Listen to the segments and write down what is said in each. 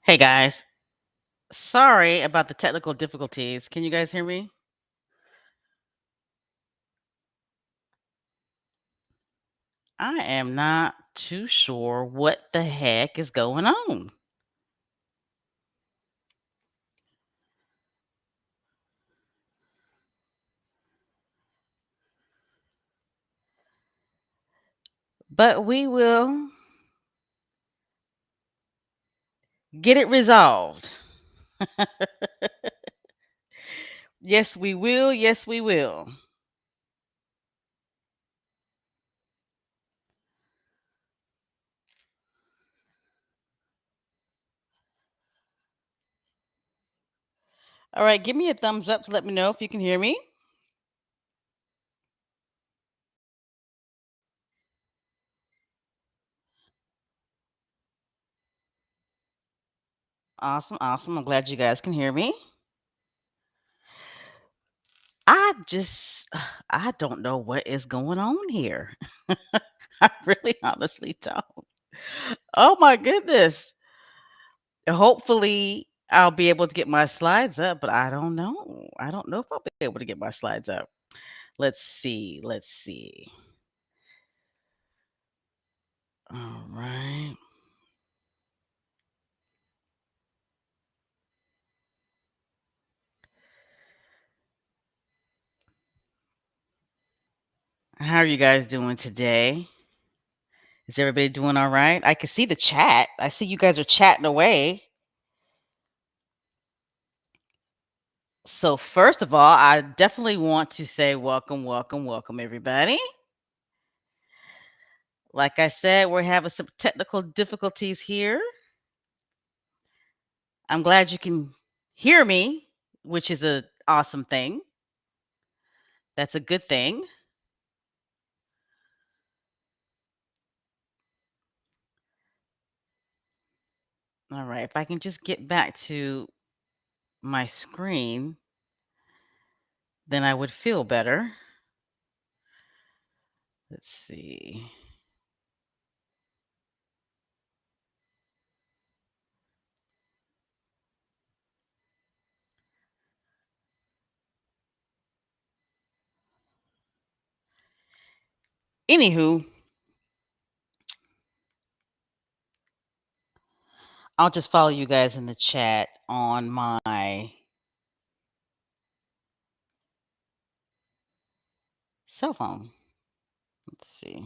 Hey guys, sorry about the technical difficulties. Can you guys hear me? I am not too sure what the heck is going on. But we will get it resolved. Yes, we will. Yes, we will. All right, give me a thumbs up to let me know if you can hear me. Awesome, awesome. I'm glad you guys can hear me. I just, I don't know what is going on here. I really honestly don't. Oh my goodness. Hopefully, I'll be able to get my slides up, but I don't know. I don't know if I'll be able to get my slides up. Let's see. Let's see. All right. How are you guys doing today? Is everybody doing all right? I can see the chat. I see you guys are chatting away. So, first of all, I definitely want to say welcome, welcome, welcome, everybody. Like I said, we're having some technical difficulties here. I'm glad you can hear me, which is an awesome thing. That's a good thing. All right, if I can just get back to my screen, then I would feel better. Let's see. Anywho, I'll just follow you guys in the chat on my cell phone. Let's see.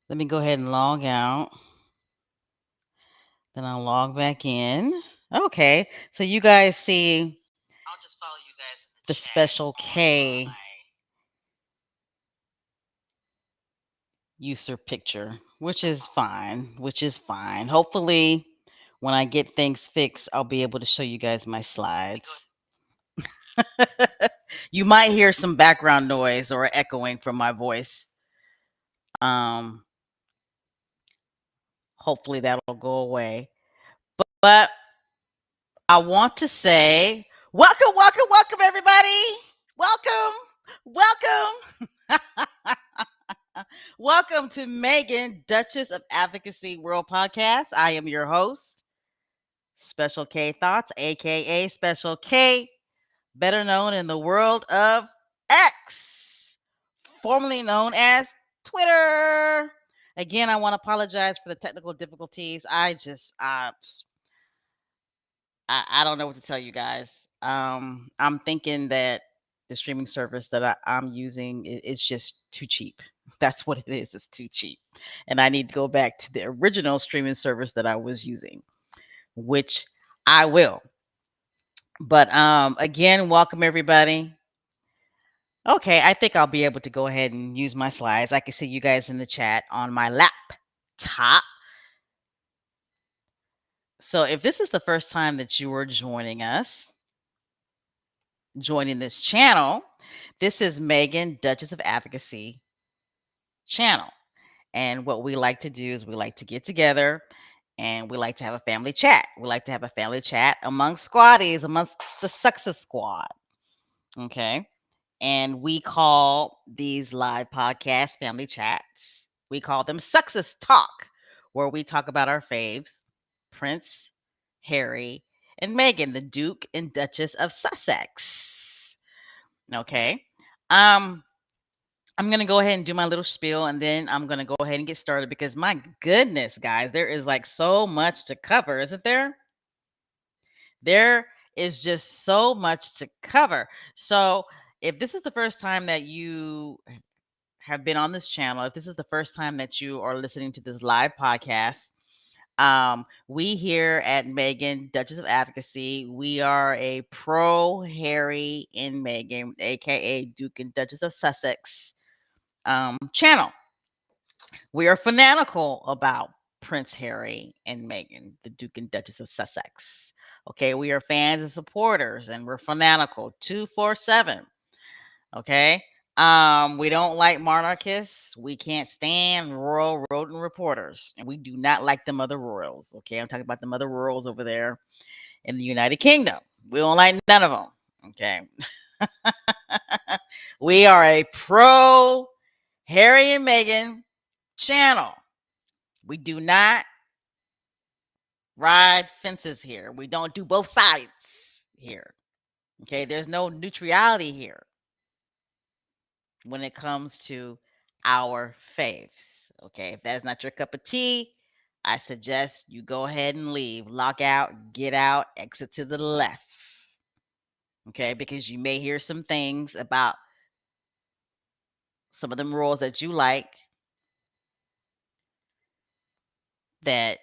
Let me go ahead and log out. Then I'll log back in. Okay, so you guys see I'll just follow you guys in the the chat special on K my user picture, which is fine, which is fine. Hopefully, when I get things fixed, I'll be able to show you guys my slides. You might hear some background noise or echoing from my voice. Um, hopefully that'll go away. But I want to say welcome, welcome, welcome, everybody. Welcome, welcome. Welcome to Megan, Duchess of Advocacy World Podcast. I am your host, Special K Thoughts, aka Special K, better known in the world of X, formerly known as Twitter. Again, I want to apologize for the technical difficulties. I don't know what to tell you guys. I'm thinking that the streaming service that I'm using is just too cheap. That's what it is. It's too cheap, and I need to go back to the original streaming service that I was using, which I will. But again, welcome everybody. Okay, I think I'll be able to go ahead and use my slides. I can see you guys in the chat on my laptop. So if this is the first time that you are joining us, joining this channel, this is Megan, Duchess of Advocacy channel. And what we like to do is we like to get together and we like to have a family chat. We like to have a family chat amongst squaddies, amongst the Success Squad. Okay. And we call these live podcast family chats, we call them Success Talk, where we talk about our faves, Prince, Harry, and Meghan, the Duke and Duchess of Sussex. Okay. Um, I'm going to go ahead and do my little spiel and then I'm going to go ahead and get started because my goodness, guys, there is like so much to cover, isn't there? There is just so much to cover. So, if this is the first time that you have been on this channel, if this is the first time that you are listening to this live podcast, we here at Megan, Duchess of Advocacy, we are a pro Harry and Meghan, aka Duke and Duchess of Sussex channel. We are fanatical about Prince Harry and Meghan, the Duke and Duchess of Sussex. Okay, we are fans and supporters, and we're fanatical 247. Okay. We don't like monarchists. We can't stand royal rodent reporters, and we do not like them other royals. Okay, I'm talking about them other royals over there in the United Kingdom. We don't like none of them. Okay, we are a pro Harry and Meghan channel. We do not ride fences here. We don't do both sides here. Okay, there's no neutrality here when it comes to our faves. Okay, if that's not your cup of tea, I suggest you go ahead and leave. Lock out, get out, exit to the left. Okay, because you may hear some things about some of them roles that you like that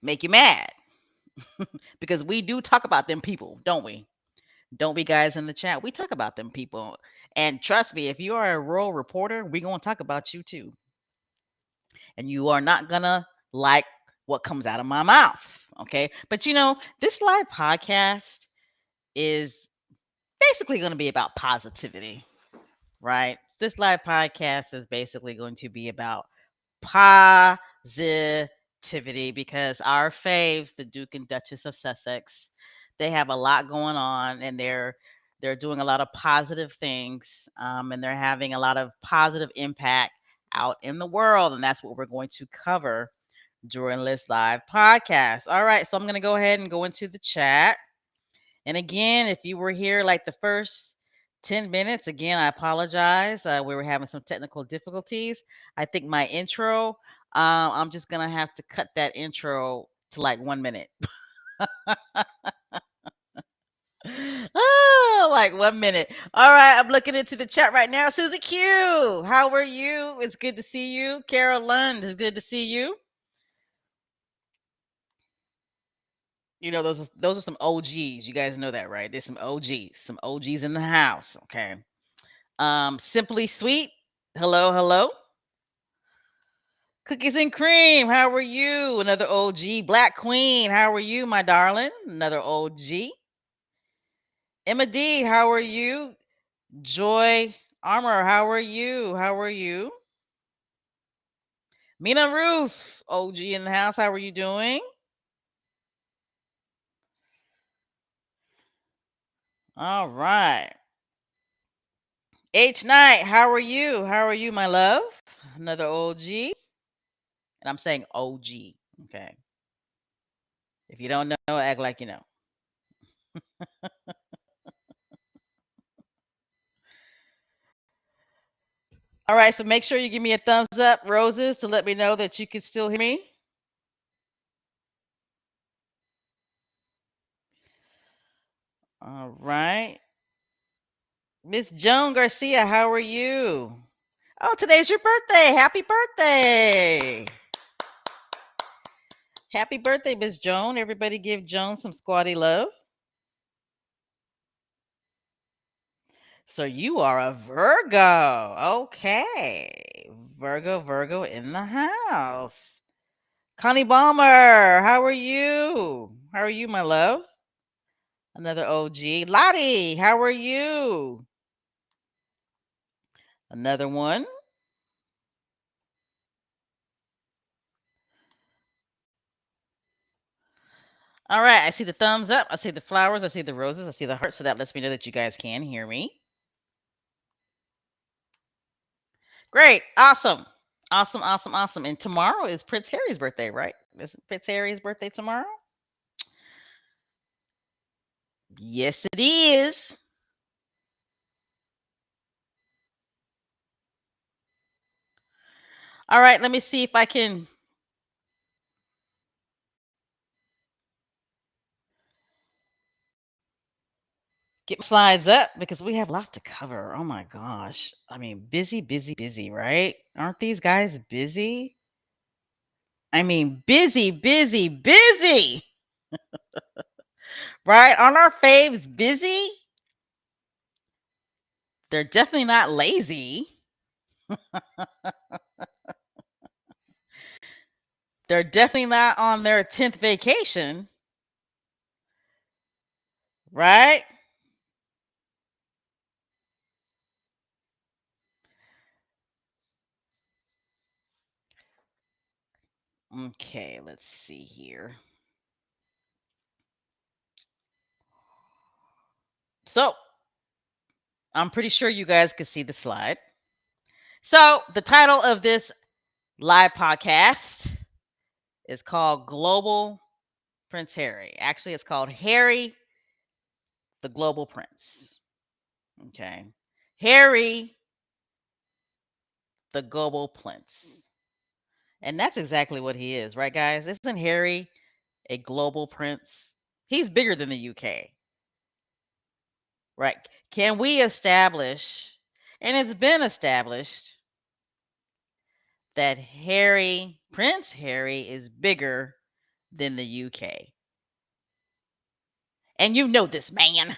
make you mad. Because we do talk about them people, don't we? Don't we, guys in the chat? We talk about them people. And trust me, if you are a royal reporter, we're going to talk about you too. And you are not going to like what comes out of my mouth. Okay. But this live podcast is basically going to be about positivity, right? This live podcast is basically going to be about positivity because our faves, the Duke and Duchess of Sussex, they have a lot going on and they're doing a lot of positive things, and they're having a lot of positive impact out in the world, and that's what we're going to cover during this live podcast. All right, so I'm going to go ahead and go into the chat. And again, if you were here like the first 10 minutes, again, I apologize. We were having some technical difficulties. I think my intro, I'm just going to have to cut that intro to like 1 minute. Like 1 minute. All right, I'm looking into the chat right now. Susie Q, how are you? It's good to see you. Carol Lund, it's good to see you. Those are some OGs. You guys know that, right? There's some OGs in the house. Okay. Simply Sweet. Hello, hello. Cookies and Cream. How are you? Another OG. Black Queen. How are you, my darling? Another OG. Emma D. How are you? Joy Armor. How are you? How are you? Mina Ruth. OG in the house. How are you doing? All right. H Knight. How are you? How are you, my love? Another OG. And I'm saying OG. Okay. If you don't know, act like you know. All right, so make sure you give me a thumbs up, roses, to let me know that you can still hear me. All right. Miss Joan Garcia, how are you? Oh, today's your birthday. Happy birthday. Happy birthday, Miss Joan. Everybody give Joan some squatty love. So you are a Virgo. Okay. Virgo in the house. Connie Balmer, how are you? How are you, my love? Another OG. Lottie, how are you? Another one. All right, I see the thumbs up. I see the flowers. I see the roses. I see the hearts. So that lets me know that you guys can hear me. Great. Awesome. Awesome, awesome, awesome. And tomorrow is Prince Harry's birthday, right? Is Prince Harry's birthday tomorrow? Yes, it is. All right, let me see if I can get my slides up because we have a lot to cover. Oh my gosh. I mean, busy, busy, busy, right? Aren't these guys busy? I mean, busy, busy, busy, right? Aren't our faves busy? They're definitely not lazy. They're definitely not on their 10th vacation, right? Okay, let's see here. So, I'm pretty sure you guys can see the slide. So, the title of this live podcast is called Global Prince Harry. Actually, it's called Harry the Global Prince. Okay. Harry the Global Prince. And that's exactly what he is, right, guys? Isn't Harry a global prince? He's bigger than the UK, right? Can we establish, and it's been established, that Prince Harry, is bigger than the UK? And you know this man.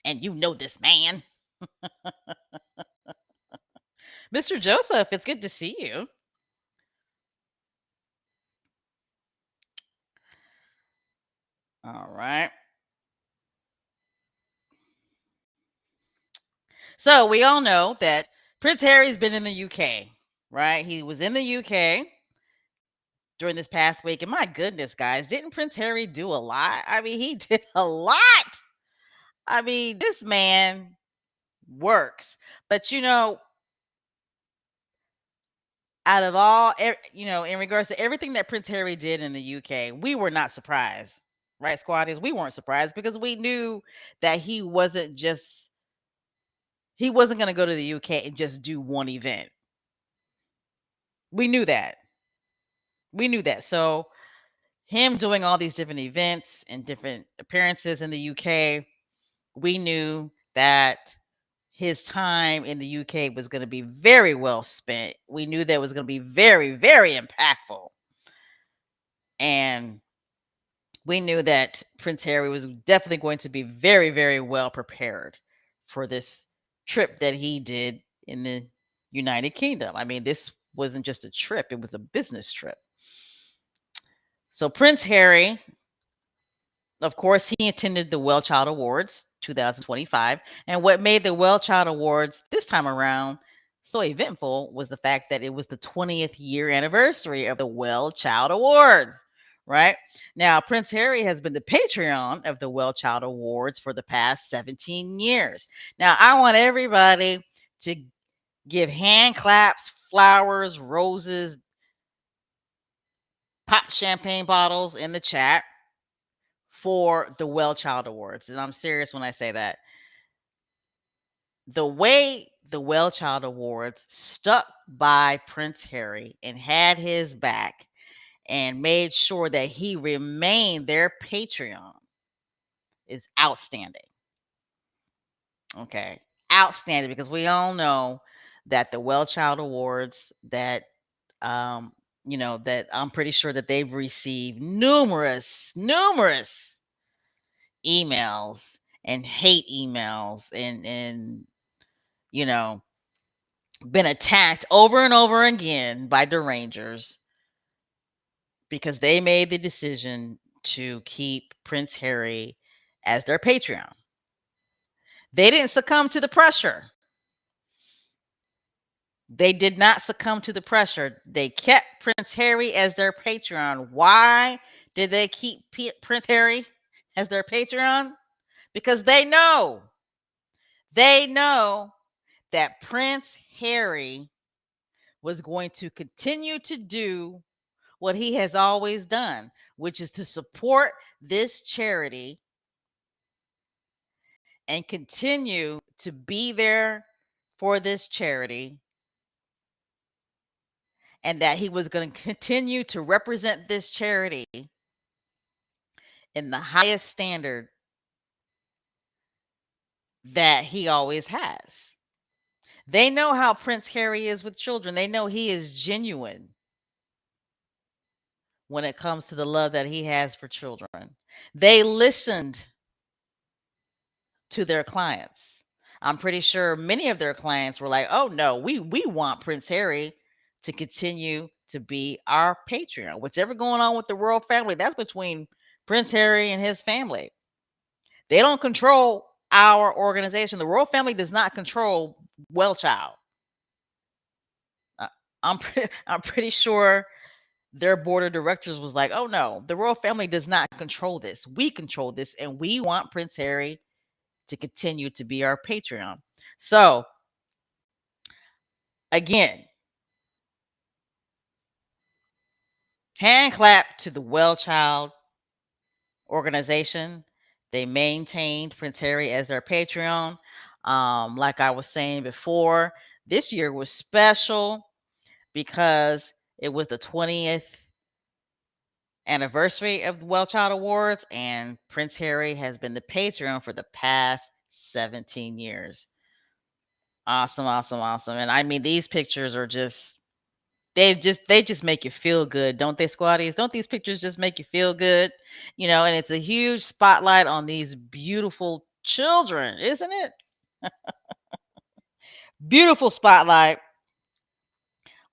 And you know this man. Mr. Joseph, it's good to see you. All right. So we all know that Prince Harry's been in the UK, right? He was in the UK during this past week. And my goodness, guys, didn't Prince Harry do a lot? I mean, he did a lot. I mean, this man works. But out of all, in regards to everything that Prince Harry did in the UK, we were not surprised, right, squaddies? We weren't surprised because we knew that he wasn't going to go to the UK and just do one event. We knew that. We knew that. So him doing all these different events and different appearances in the UK, we knew that his time in the UK was going to be very well spent. We knew that it was going to be very, very impactful. And we knew that Prince Harry was definitely going to be very, very well prepared for this trip that he did in the United Kingdom. I mean, this wasn't just a trip, it was a business trip. So Prince Harry, of course, he attended the WellChild Awards 2025. And what made the WellChild Awards this time around so eventful was the fact that it was the 20th year anniversary of the WellChild Awards, right? Now, Prince Harry has been the Patreon of the WellChild Awards for the past 17 years. Now, I want everybody to give hand claps, flowers, roses, pop champagne bottles in the chat for the WellChild Awards. And I'm serious when I say that. The way the WellChild Awards stuck by Prince Harry and had his back and made sure that he remained their Patreon is outstanding. Okay. Outstanding, because we all know that the WellChild Awards, that I'm pretty sure that they've received numerous emails and hate emails and you know been attacked over and over again by derangers because they made the decision to keep Prince Harry as their Patreon. They didn't succumb to the pressure. They did not succumb to the pressure. They kept Prince Harry as their Patreon. Why did they keep Prince Harry as their Patreon? Because they know that Prince Harry was going to continue to do what he has always done, which is to support this charity and continue to be there for this charity, and that he was going to continue to represent this charity in the highest standard that he always has. They know how Prince Harry is with children. They know he is genuine when it comes to the love that he has for children. They listened to their clients. I'm pretty sure many of their clients were like, "Oh no, we want Prince Harry to continue to be our Patreon. Whatever going on with the royal family, that's between Prince Harry and his family. They don't control our organization. The royal family does not control WellChild. Uh, I'm pretty sure their board of directors was like, "Oh no, the royal family does not control this. We control this, and we want Prince Harry to continue to be our Patreon." So again, hand clap to the WellChild organization. They maintained Prince Harry as their Patreon. Like I was saying before, this year was special because it was the 20th anniversary of the WellChild Awards, and Prince Harry has been the Patreon for the past 17 years. Awesome, awesome, awesome. And I mean, these pictures are just they just make you feel good, don't they, squatties? Don't these pictures just make you feel good? And it's a huge spotlight on these beautiful children, isn't it? Beautiful spotlight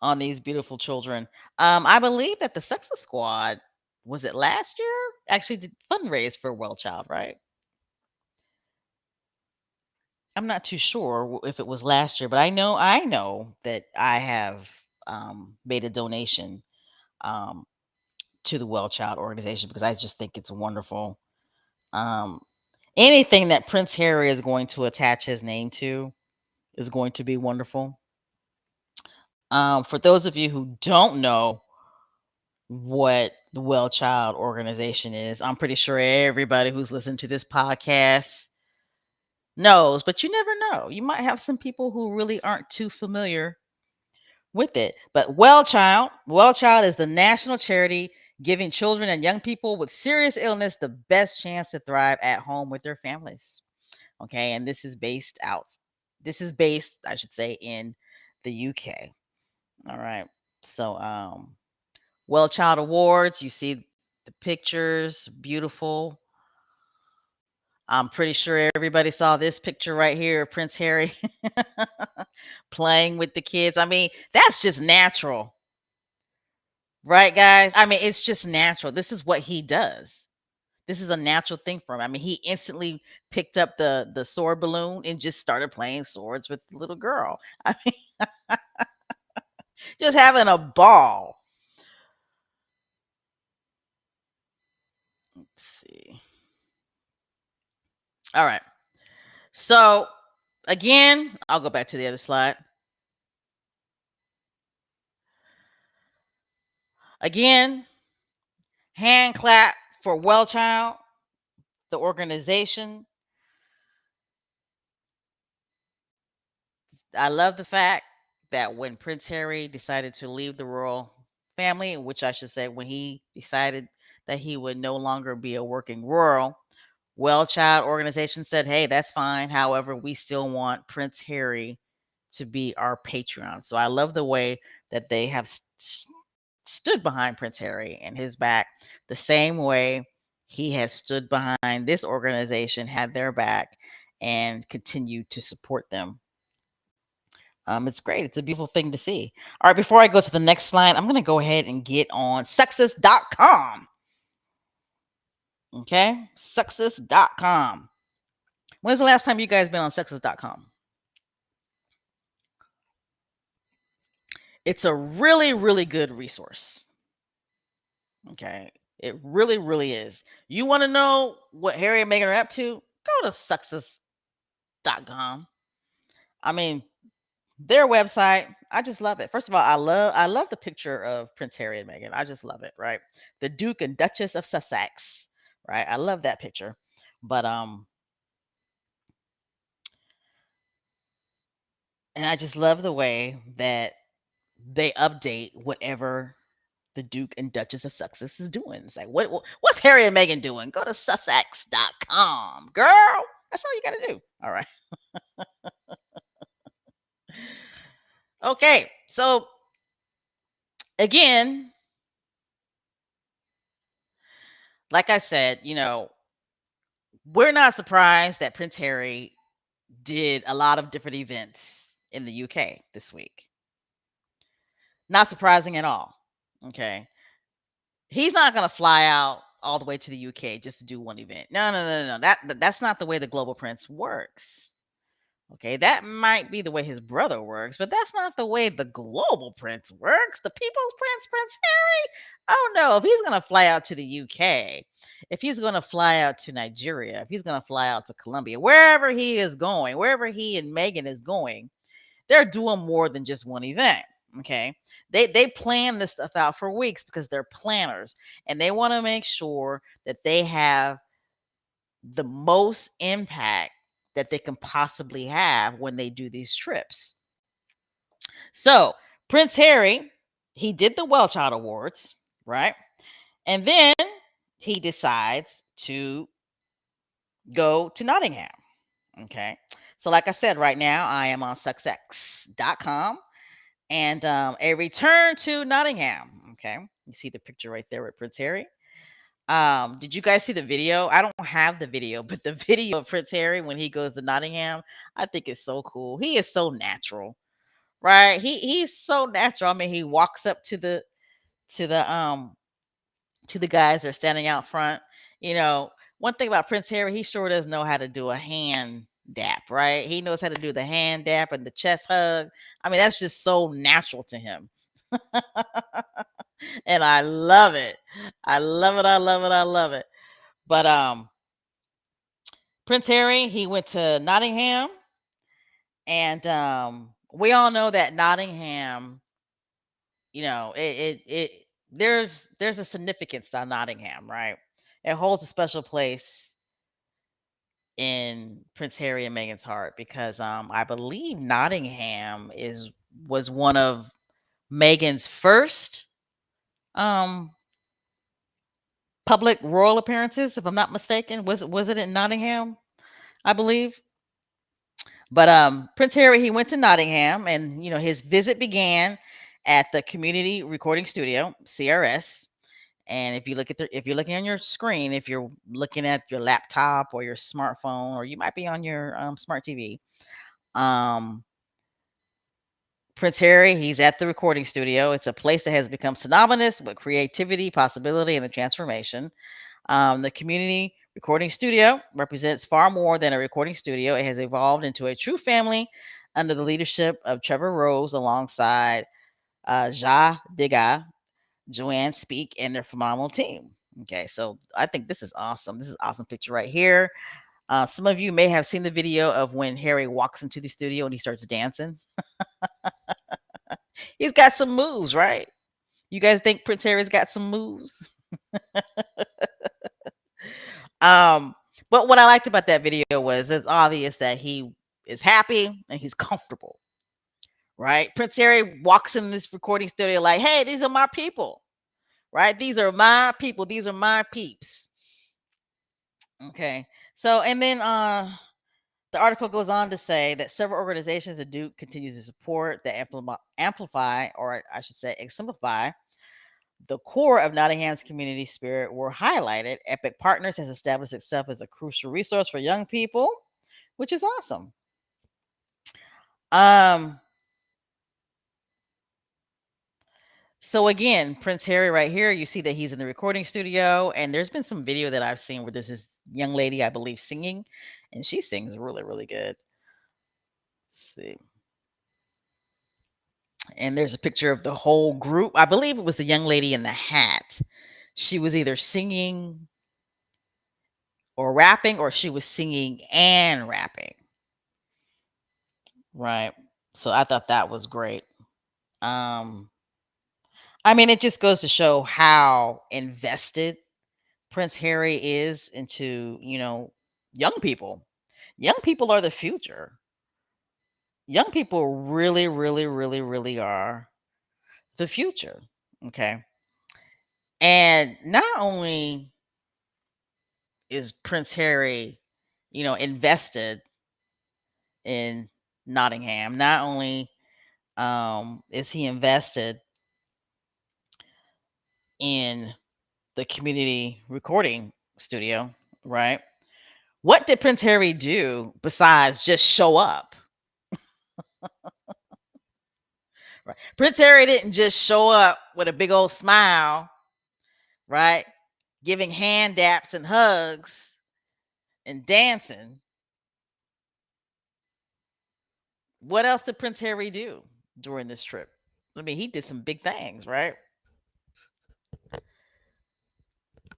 on these beautiful children. I believe that the Success Squad, was it last year? Actually did fundraise for Well Child, right? I'm not too sure if it was last year, but I know that I have made a donation um, to the Well Child organization because I just think it's wonderful. Um, Anything that Prince Harry is going to attach his name to is going to be wonderful. For those of you who don't know what the Well Child organization is, I'm pretty sure everybody who's listened to this podcast knows, but you never know. You might have some people who really aren't too familiar with it. But Well Child is the national charity giving children and young people with serious illness the best chance to thrive at home with their families. Okay, and this is based, I should say, in the UK. All right. So Well Child Awards, you see the pictures, beautiful. I'm pretty sure everybody saw this picture right here, Prince Harry playing with the kids. I mean, that's just natural, right, guys? I mean, it's just natural. This is what he does. This is a natural thing for him. I mean, he instantly picked up the sword balloon and just started playing swords with the little girl. I mean, just having a ball. Let's see. All right. So again, I'll go back to the other slide. Again, hand clap for Well Child, the organization. I love the fact that when Prince Harry decided to leave the royal family, which I should say, when he decided that he would no longer be a working royal, Well Child organization said, "Hey, that's fine. However, we still want Prince Harry to be our Patreon." So I love the way that they have stood behind Prince Harry and his back the same way he has stood behind this organization, had their back, and continued to support them. It's great. It's a beautiful thing to see. All right, before I go to the next slide, I'm going to go ahead and get on success.com. Okay, success.com. When's the last time you guys been on success.com? It's a really, really good resource. Okay, it really, really is. You want to know what Harry and Meghan are up to? Go to success.com. I mean, Their website, I just love it. First of all, I love the picture of Prince Harry and Meghan. I just love it, right? The Duke and Duchess of Sussex, right? I love that picture. But and I just love the way that they update whatever the Duke and Duchess of Sussex is doing. It's like, what's Harry and Meghan doing? Go to Sussex.com, girl. That's all you got to do. All right. Okay. So again, like I said, we're not surprised that Prince Harry did a lot of different events in the UK this week. Not surprising at all. Okay. He's not going to fly out all the way to the UK just to do one event. No, no, no, no. That's not the way the global prince works. Okay, that might be the way his brother works, but that's not the way the global prince works. The people's prince, Prince Harry. Oh no, if he's going to fly out to the UK, if he's going to fly out to Nigeria, if he's going to fly out to Colombia, wherever he is going, wherever he and Meghan is going, they're doing more than just one event. Okay. They plan this stuff out for weeks because they're planners and they want to make sure that they have the most impact that they can possibly have when they do these trips. So, Prince Harry, he did the WellChild Awards, right? And then he decides to go to Nottingham. Okay. So, like I said, right now I am on SUSSEX.com and a return to Nottingham. Okay. You see the picture right there with Prince Harry. Did you guys see the video? I don't have the video, but the video of Prince Harry when he goes to Nottingham, I think is so cool. He is so natural, right? He's so natural. I mean, he walks up to the to the guys that are standing out front. You know, one thing about Prince Harry, he sure does know how to do a hand dap, right? He knows how to do the hand dap and the chest hug. I mean, that's just so natural to him. And I love it. I love it. I love it. I love it. But Prince Harry, he went to Nottingham, and we all know that Nottingham, it there's a significance to Nottingham, right? It holds a special place in Prince Harry and Meghan's heart because I believe Nottingham is was one of Meghan's first um public royal appearances, if I'm not mistaken. Was it in Nottingham? I believe. But Prince Harry, he went to Nottingham, and his visit began at the Community Recording Studio (CRS). And if you're looking on your screen, if you're looking at your laptop or your smartphone, or you might be on your smart TV, um, Prince Harry, he's at the recording studio. It's a place that has become synonymous with creativity, possibility, and the transformation. The community recording studio represents far more than a recording studio. It has evolved into a true family under the leadership of Trevor Rose alongside Ja Diga, Joanne Speak, and their phenomenal team. Okay, so I think this is awesome. This is an awesome picture right here. Some of you may have seen the video of when Harry walks into the studio and he starts dancing. He's got some moves, right? You guys think Prince Harry's got some moves? Um, but what I liked about that video was it's obvious that he is happy and he's comfortable, right? Prince Harry walks in this recording studio like, hey, these are my people, right? These are my people. These are my peeps. Okay. So, and then the article goes on to say that several organizations the Duke continues to support that amplify, or I should say, exemplify the core of Nottingham's community spirit were highlighted. Epic Partners has established itself as a crucial resource for young people, which is awesome. Um, so again, Prince Harry right here, you see that he's in the recording studio, and there's been some video that I've seen where there's this young lady, I believe, singing, and she sings really, really good. Let's see. And there's a picture of the whole group. I believe it was the young lady in the hat. She was either singing or rapping, or she was singing and rapping. Right. So I thought that was great. Um, I mean, it just goes to show how invested Prince Harry is into, young people. Young people are the future. Young people really, really, really, really are the future. Okay. And not only is Prince Harry, invested in Nottingham, not only is he invested in the community recording studio, right? What did Prince Harry do besides just show up? Right. Prince Harry didn't just show up with a big old smile, right? Giving hand daps and hugs and dancing. What else did Prince Harry do during this trip? I mean, he did some big things, right?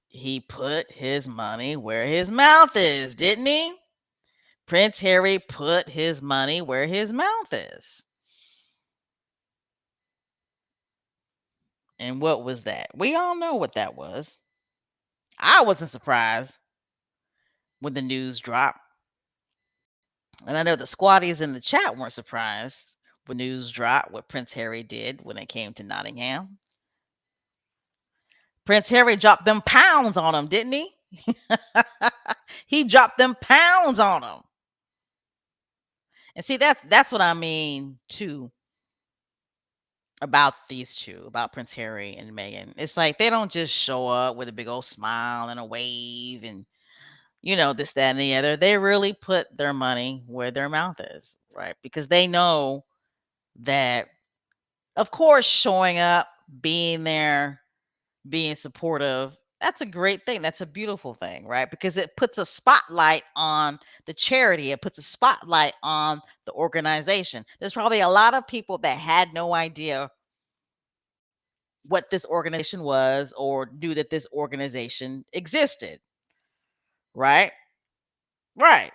He put his money where his mouth is, didn't he? Prince Harry put his money where his mouth is. And what was that? We all know what that was. I wasn't surprised when the news dropped. And I know the squatties in the chat weren't surprised when news dropped what Prince Harry did when it came to Nottingham. Prince Harry dropped them pounds on him, didn't he? He dropped them pounds on him. And see, that's what I mean too about these two, about Prince Harry and Meghan. It's like they don't just show up with a big old smile and a wave and this, that, and the other. They really put their money where their mouth is, right? Because they know that, of course, showing up, being there, being supportive, that's a great thing. That's a beautiful thing, right? Because it puts a spotlight on the charity, it puts a spotlight on the organization. There's probably a lot of people that had no idea what this organization was or knew that this organization existed, right? Right.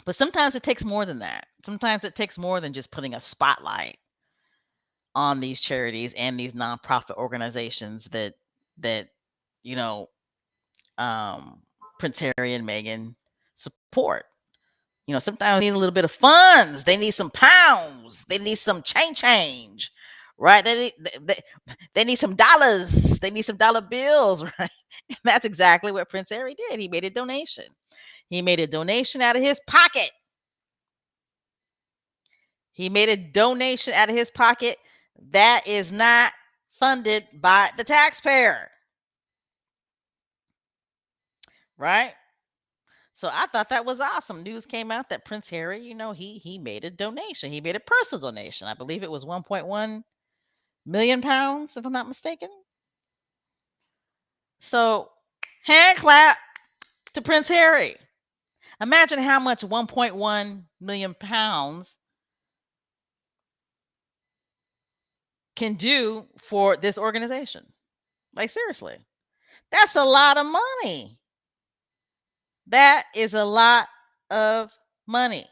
But sometimes it takes more than that. Sometimes it takes more than just putting a spotlight on these charities and these nonprofit organizations that you know um, Prince Harry and Meghan support. Sometimes they need a little bit of funds. They need some pounds. They need some change, right? They need some dollars. They need some dollar bills, right? And that's exactly what Prince Harry did. He made a donation. He made a donation out of his pocket. He made a donation out of his pocket that is not funded by the taxpayer, right? So I thought that was awesome. News came out that Prince Harry, he made a donation. He made a personal donation. I believe it was 1.1 million pounds, if I'm not mistaken. So hand clap to Prince Harry. Imagine how much 1.1 million pounds can do for this organization. Like seriously. That's a lot of money. That is a lot of money.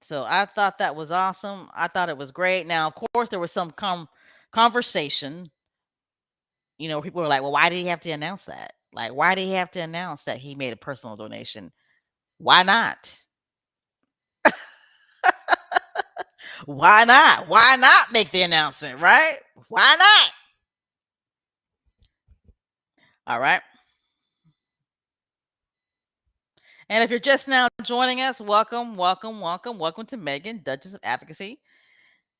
So I thought that was awesome. I thought it was great. Now, of course, there was some conversation. People were like, "Well, why did he have to announce that? Like, why did he have to announce that he made a personal donation? Why not? Why not? Why not make the announcement? Right? Why not? All right. And if you're just now joining us, welcome, welcome, welcome, welcome to Megan, Duchess of Advocacy,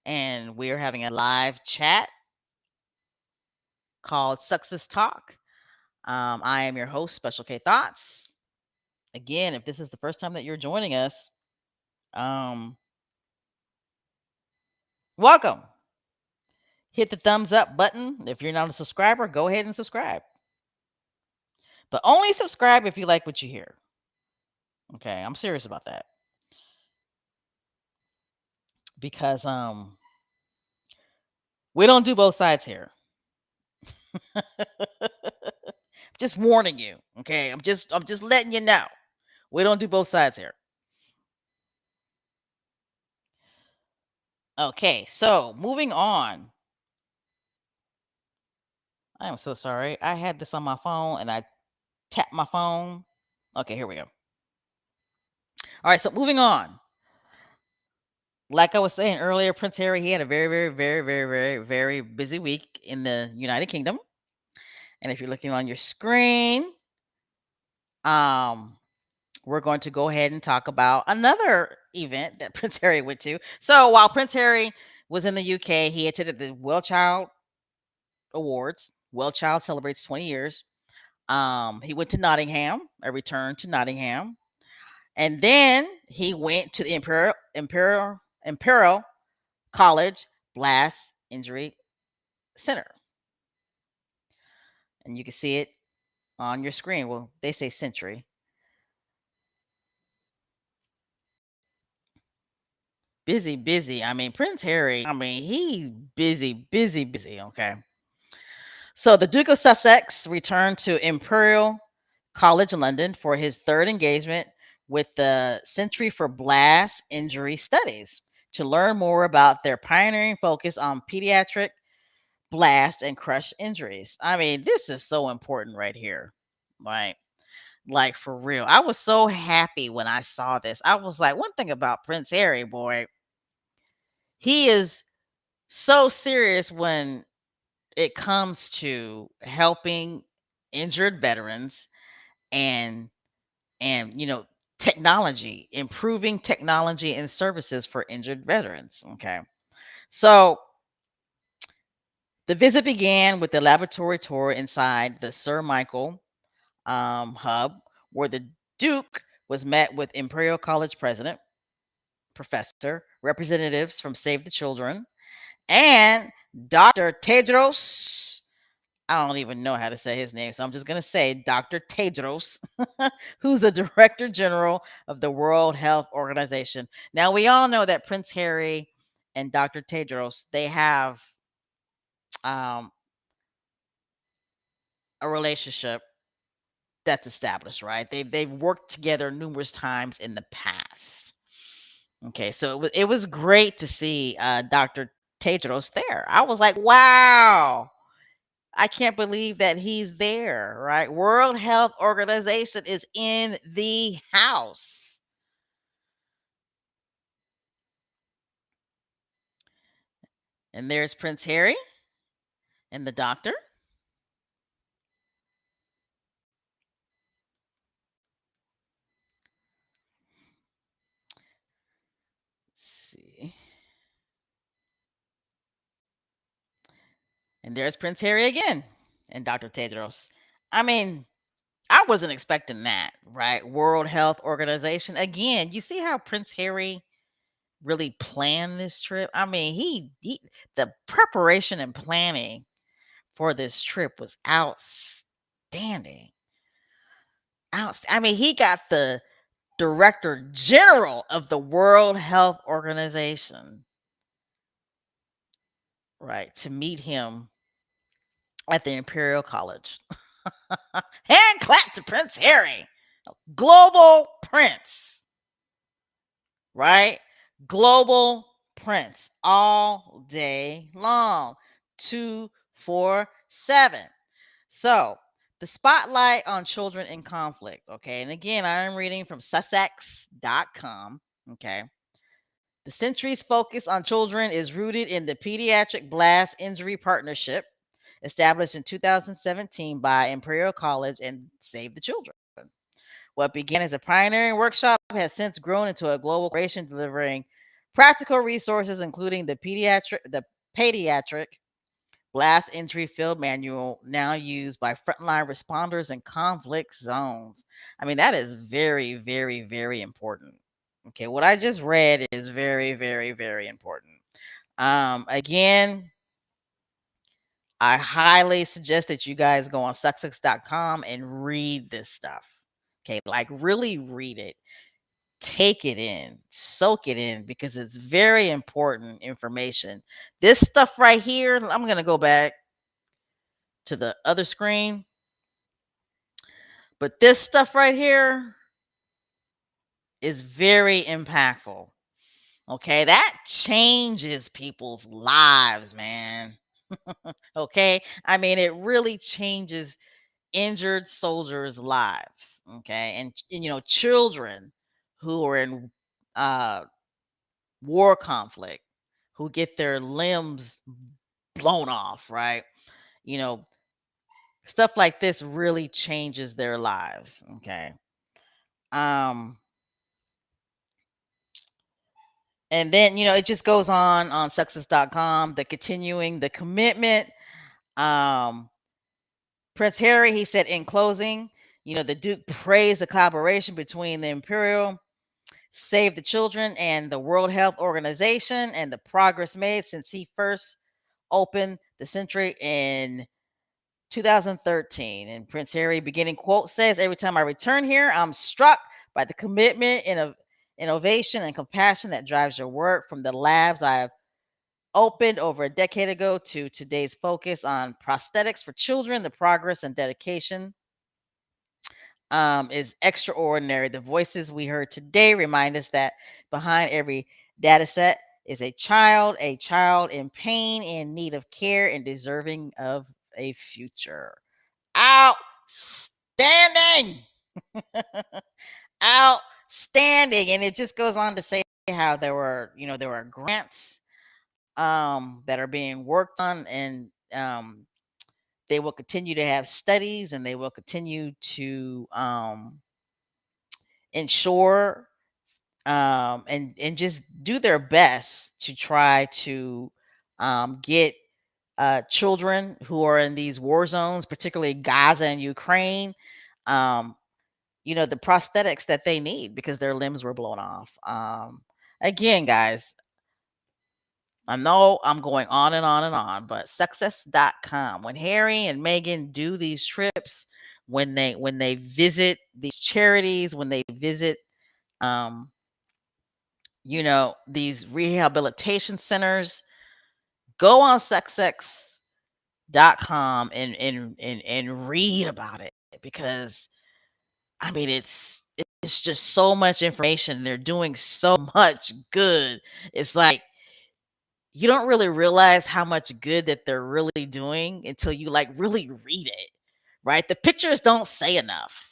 and we are having a live chat called SUSSEX Talk. I am your host, Special K Thoughts. Again, if this is the first time that you're joining us, um, welcome. Hit the thumbs up button. If you're not a subscriber, go ahead and subscribe. But only subscribe if you like what you hear. Okay, I'm serious about that. Because we don't do both sides here. Just warning you, okay? I'm just letting you know. We don't do both sides here. Okay, so moving on. I am so sorry. I had this on my phone and I tapped my phone. Okay, here we go. All right, so moving on. Like I was saying earlier, Prince Harry, he had a very, very, very, very, very, very busy week in the United Kingdom. And if you're looking on your screen, um, we're going to go ahead and talk about another event that Prince Harry went to. So while Prince Harry was in the UK, he attended the WellChild Awards. WellChild celebrates 20 years. He went to Nottingham, a return to Nottingham, and then he went to the Imperial College Blast Injury Center, and you can see it on your screen. Well, they say Century. Busy, busy. I mean, Prince Harry. I mean, he's busy, busy, busy. Okay. So the Duke of Sussex returned to Imperial College London for his third engagement with the Centre for Blast Injury Studies to learn more about their pioneering focus on pediatric blast and crush injuries. I mean, this is so important right here. Right. Like for real. I was so happy when I saw this. I was like, one thing about Prince Harry, boy, he is so serious when it comes to helping injured veterans and and technology, improving technology and services for injured veterans. Okay. So the visit began with the laboratory tour inside the Sir Michael hub, where the Duke was met with Imperial College president, professor, representatives from Save the Children, and Dr. Tedros. I don't even know how to say his name, so I'm just going to say Dr. Tedros, who's the Director General of the World Health Organization. Now, we all know that Prince Harry and Dr. Tedros, they have um, a relationship that's established, right? They've worked together numerous times in the past. Okay, so it was great to see Dr. Tedros there. I was like, wow, I can't believe that he's there, right? World Health Organization is in the house. And there's Prince Harry and the doctor. Let's see. And there's Prince Harry again and Dr. Tedros. I mean, I wasn't expecting that, right? World Health Organization. Again, you see how Prince Harry really planned this trip? I mean, he the preparation and planning for this trip was outstanding. I mean, he got the Director General of the World Health Organization, right, to meet him at the Imperial College. Hand clap to Prince Harry, global prince, right? Global prince all day long, 247. So, the spotlight on children in conflict. Okay. And again, I am reading from SUSSEX.com. Okay. The Century's focus on children is rooted in the Pediatric Blast Injury Partnership, established in 2017 by Imperial College and Save the Children. What began as a pioneering workshop has since grown into a global corporation delivering practical resources, including the pediatric blast injury field manual, now used by frontline responders in conflict zones. I mean, that is very, very, very important. Okay, what I just read is very, very, very important. Again, I highly suggest that you guys go on sussex.com and read this stuff. Okay, like really read it, take it in, soak it in, because it's very important information. This stuff right here, I'm going to go back to the other screen, but this stuff right here is very impactful. Okay, that changes people's lives, man. Okay, I mean, it really changes injured soldiers' lives. Okay, and children who are in uh, war conflict, who get their limbs blown off, right? You know, stuff like this really changes their lives. Okay. Um, and then, it just goes on success.com, the commitment. Um, Prince Harry, he said in closing, the Duke praised the collaboration between the Imperial Save the Children and the World Health Organization and the progress made since he first opened the century in 2013. And Prince Harry beginning quote says, "Every time I return here, I'm struck by the commitment, innovation, and compassion that drives your work from the labs I've opened over a decade ago to today's focus on prosthetics for children. The progress and dedication is extraordinary. The voices we heard today remind us that behind every data set is a child in pain, in need of care, and deserving of a future." Outstanding. Outstanding. And it just goes on to say how there were grants that are being worked on, and they will continue to have studies, and they will continue to ensure and just do their best to try to get children who are in these war zones, particularly Gaza and Ukraine, um, the prosthetics that they need because their limbs were blown off. Again, guys, I know I'm going on and on and on, but success.com. When Harry and Meghan do these trips, when they visit these charities, when they visit um, these rehabilitation centers, go on success.com and read about it, because I mean it's just so much information. They're doing so much good. It's like you don't really realize how much good that they're really doing until you like really read it, right? The pictures don't say enough.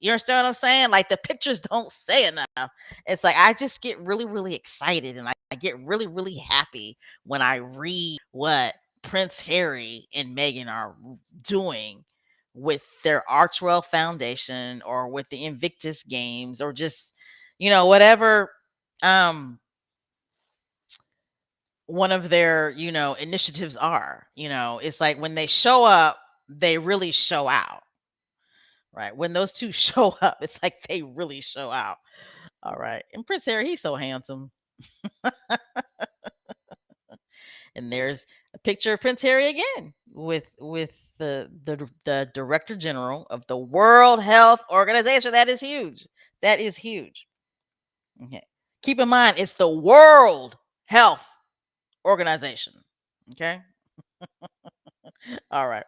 You understand what I'm saying? Like the pictures don't say enough. It's like I just get really, really excited, and I get really, really happy when I read what Prince Harry and Meghan are doing with their Archwell Foundation or with the Invictus Games or just, whatever um one of their, initiatives are. It's like when they show up, they really show out. Right. When those two show up, it's like they really show out. All right. And Prince Harry, he's so handsome. And there's a picture of Prince Harry again with the director general of the World Health Organization. That is huge. That is huge. Okay. Keep in mind, it's the World Health Organization. Okay. All right.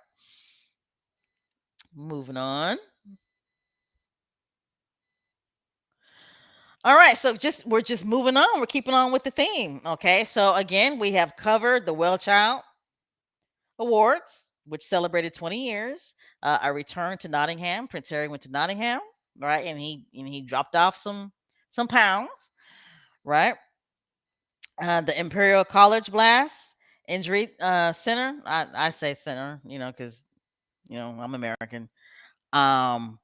Moving on. All right, so we're just moving on. We're keeping on with the theme. Okay, so again, we have covered the WellChild Awards, which celebrated 20 years. A return to Nottingham. Prince Harry went to Nottingham, right, and he dropped off some pounds, right. The Imperial College Blast Injury Center. I say center, because I'm American. Um,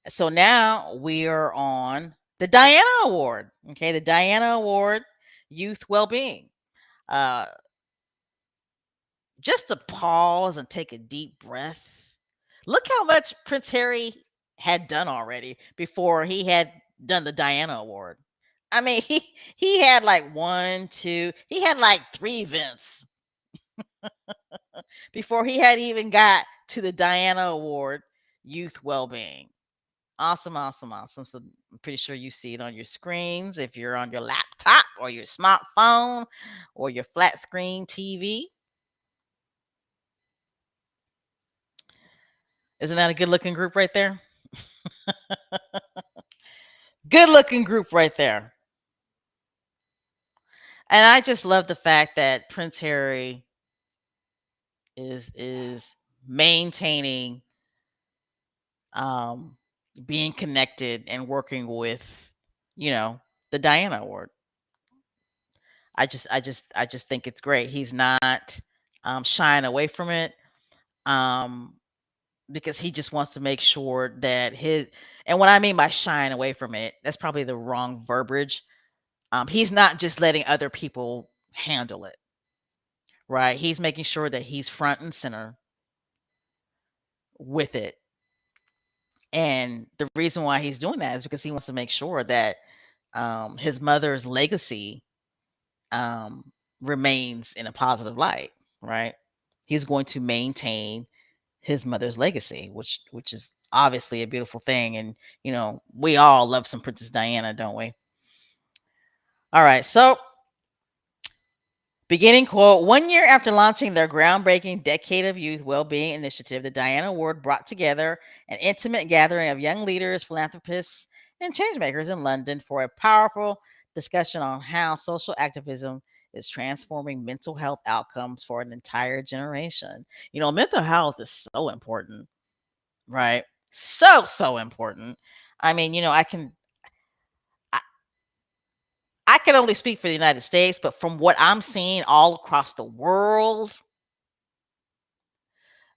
so now we are on the Diana Award. Okay, the Diana Award, Youth Wellbeing. Uh, just to pause and take a deep breath. Look how much Prince Harry had done already before he had done the Diana Award. I mean, he had like one, two, he had like three events before he had even got to the Diana Award, Youth Wellbeing. Awesome, awesome, awesome. So I'm pretty sure you see it on your screens if you're on your laptop or your smartphone or your flat screen TV. Isn't that a good looking group right there? Good looking group right there. And I just love the fact that Prince Harry is maintaining um being connected and working with, you know, the Diana Award. I just think it's great. He's not shying away from it. Um because he just wants to make sure that his, and what I mean by shying away from it, that's probably the wrong verbiage. He's not just letting other people handle it, right? He's making sure that he's front and center with it. And the reason why he's doing that is because he wants to make sure that his mother's legacy um, remains in a positive light, right? He's going to maintain his mother's legacy, which is obviously a beautiful thing. And we all love some Princess Diana, don't we? All right, so beginning quote: 1 year after launching their groundbreaking Decade of Youth Wellbeing initiative, the Diana Award brought together an intimate gathering of young leaders, philanthropists, and changemakers in London for a powerful discussion on how social activism is transforming mental health outcomes for an entire generation. Mental health is so important, right? So important. I mean, I, I can only speak for the United States, but from what I'm seeing all across the world,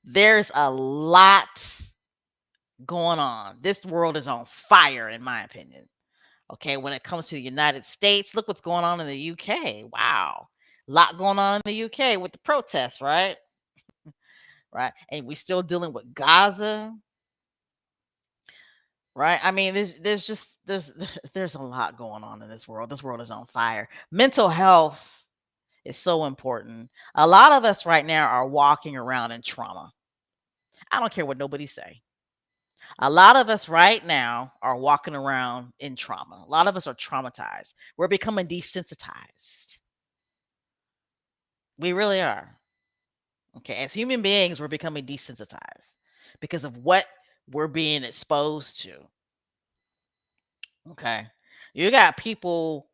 there's a lot going on. This world is on fire, in my opinion. Okay, when it comes to the United States, look what's going on in the UK. Wow. A lot going on in the UK with the protests, right? Right. And we still dealing with Gaza, right? I mean, there's just there's a lot going on in this world. This world is on fire. Mental health is so important. A lot of us right now are walking around in trauma. I don't care what nobody say. A lot of us right now are walking around in trauma. A lot of us are traumatized. We're becoming desensitized. We really are. Okay. As human beings, we're becoming desensitized because of what we're being exposed to. Okay. You got people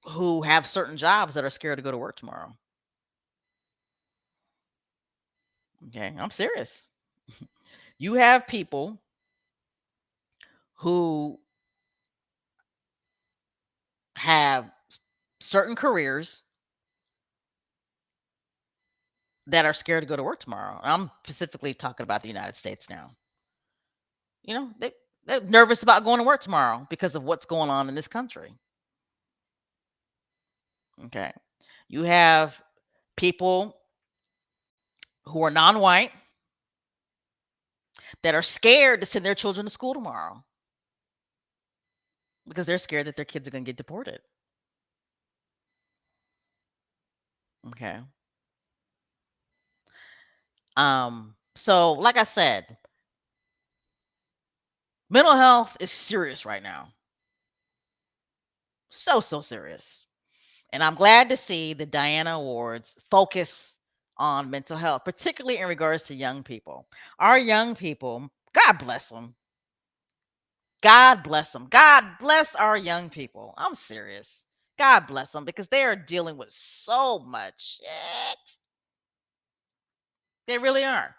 who have certain jobs that are scared to go to work tomorrow. Okay. I'm serious. You have people who have certain careers that are scared to go to work tomorrow. I'm specifically talking about the United States now. You know, they're nervous about going to work tomorrow because of what's going on in this country. Okay. You have people who are non white that are scared to send their children to school tomorrow because they're scared that their kids are going to get deported. Okay. So like I said, mental health is serious right now. So serious. And I'm glad to see the Diana Awards focus on mental health, particularly in regards to young people. Our young people, God bless them. God bless them. God bless our young people. I'm serious. God bless them because they are dealing with so much shit. They really are.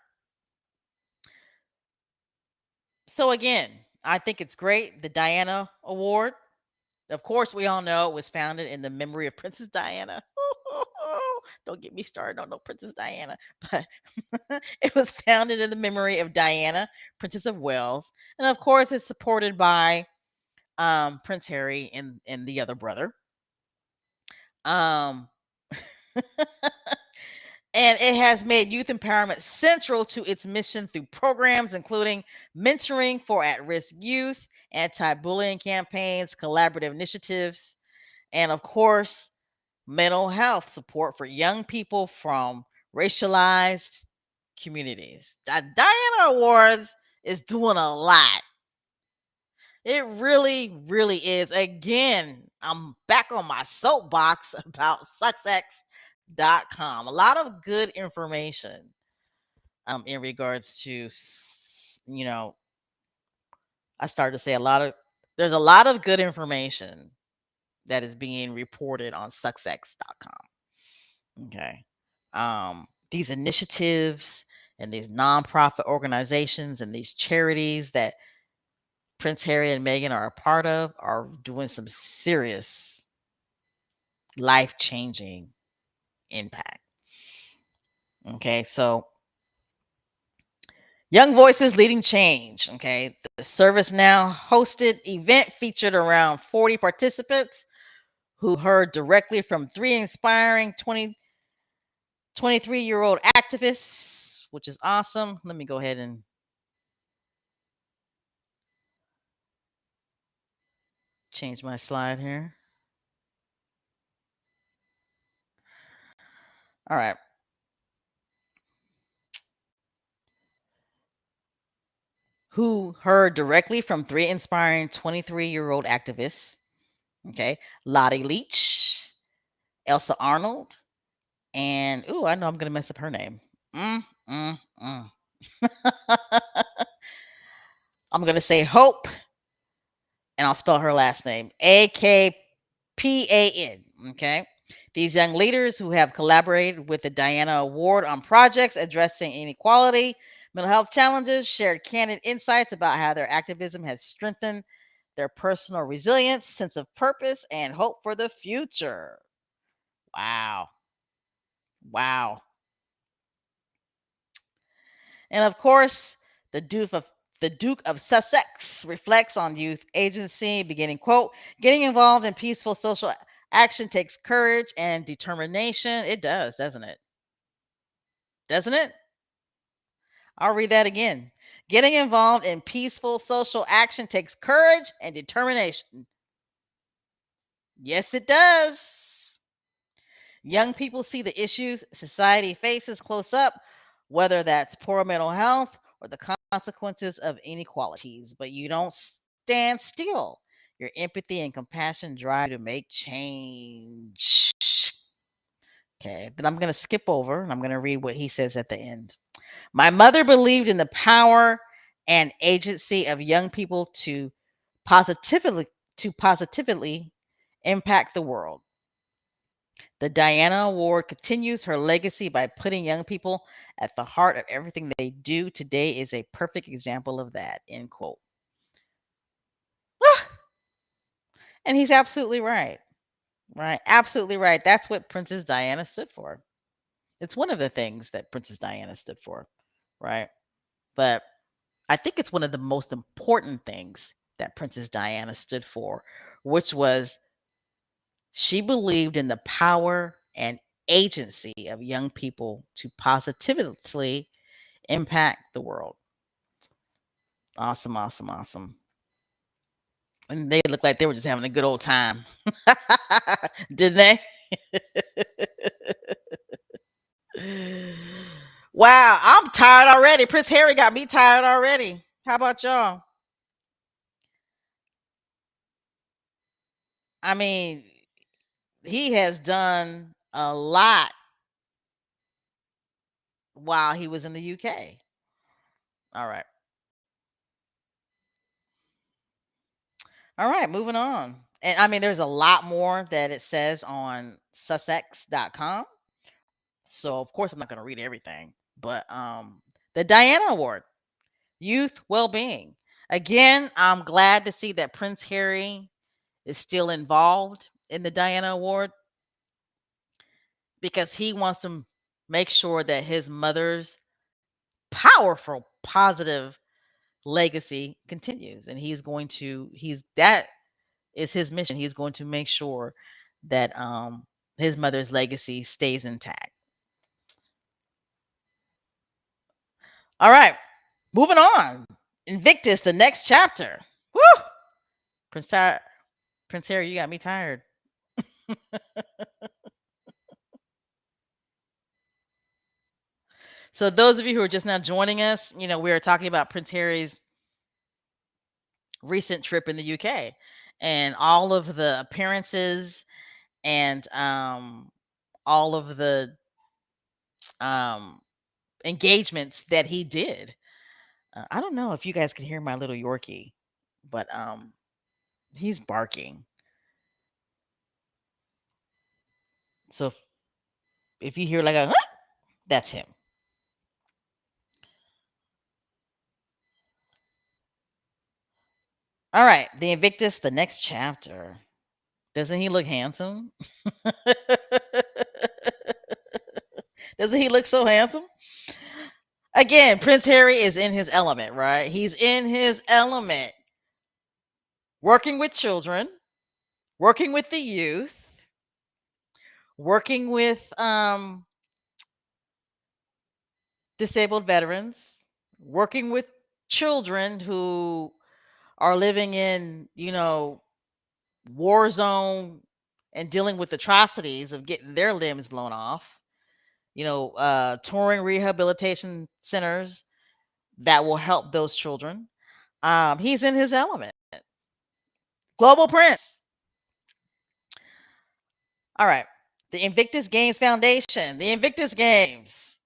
So, again, I think it's great. The Diana Award. Of course, we all know it was founded in the memory of Princess Diana. Don't get me started on no Princess Diana, but it was founded in the memory of Diana, Princess of Wales, and of course, it's supported by Prince Harry and the other brother. Um, and it has made youth empowerment central to its mission through programs including mentoring for at-risk youth, anti-bullying campaigns, collaborative initiatives, and of course mental health support for young people from racialized communities. The Diana Awards is doing a lot. It really, really is. Again, I'm back on my soapbox about SUSSEX.com. A lot of good information in regards to, I started to say there's a lot of good information that is being reported on SUSSEX.com. Okay. These initiatives and these nonprofit organizations and these charities that Prince Harry and Meghan are a part of are doing some serious life changing impact. Okay. So, Young Voices Leading Change. Okay. The Service Now hosted event featured around 40 participants who heard directly from three inspiring 23-year-old activists, which is awesome. Let me go ahead and change my slide here. All right. Who heard directly from three inspiring 23-year-old activists. Okay. Lottie Leach, Elsa Arnold, and, ooh, I know I'm going to mess up her name. Mm, mm, mm. I'm going to say Hope, and I'll spell her last name AKPAN. Okay. These young leaders who have collaborated with the Diana Award on projects addressing inequality, mental health challenges, shared candid insights about how their activism has strengthened their personal resilience, sense of purpose, and hope for the future. Wow. Wow. And of course, the Duke of Sussex reflects on youth agency, beginning quote, getting involved in peaceful social action takes courage and determination. It does, doesn't it? Doesn't it? I'll read that again. Getting involved in peaceful social action takes courage and determination. Yes, it does. Young people see the issues society faces close up, whether that's poor mental health or the consequences of inequalities, but you don't stand still. Your empathy and compassion drive you to make change. Okay, then I'm going to skip over and I'm going to read what he says at the end. My mother believed in the power and agency of young people positively positively impact the world. The Diana Award continues her legacy by putting young people at the heart of everything they do. Today is a perfect example of that. End quote. And he's absolutely right. Right. Absolutely right. That's what Princess Diana stood for. It's one of the things that Princess Diana stood for. Right. But I think it's one of the most important things that Princess Diana stood for, which was she believed in the power and agency of young people to positively impact the world. Awesome, awesome, awesome. And they looked like they were just having a good old time. Didn't they? Wow, I'm tired already. Prince Harry got me tired already. How about y'all? I mean, he has done a lot while he was in the UK. All right. All right, moving on. And I mean, there's a lot more that it says on Sussex.com. So of course I'm not gonna read everything. But the Diana Award, Youth Well-Being. Again, I'm glad to see that Prince Harry is still involved in the Diana Award because he wants to make sure that his mother's powerful, positive legacy continues. And he's that is his mission. He's going to make sure that his mother's legacy stays intact. All right, moving on. Invictus, the next chapter. Woo! Prince, Ty- Prince Harry, you got me tired. So, those of you who are just now joining us, we are talking about Prince Harry's recent trip in the UK and all of the appearances and all of the um, engagements that he did. I don't know if you guys can hear my little Yorkie, but he's barking. So if you hear like a "Huh," that's him. All right, the Invictus, the next chapter. Doesn't he look handsome? Doesn't he look so handsome? Again, Prince Harry is in his element, right? He's in his element. Working with children, working with the youth, working with disabled veterans, working with children who are living in, war zone and dealing with atrocities of getting their limbs blown off. Touring rehabilitation centers that will help those children. He's in his element. Global Prince. All right. The Invictus Games Foundation. The Invictus Games.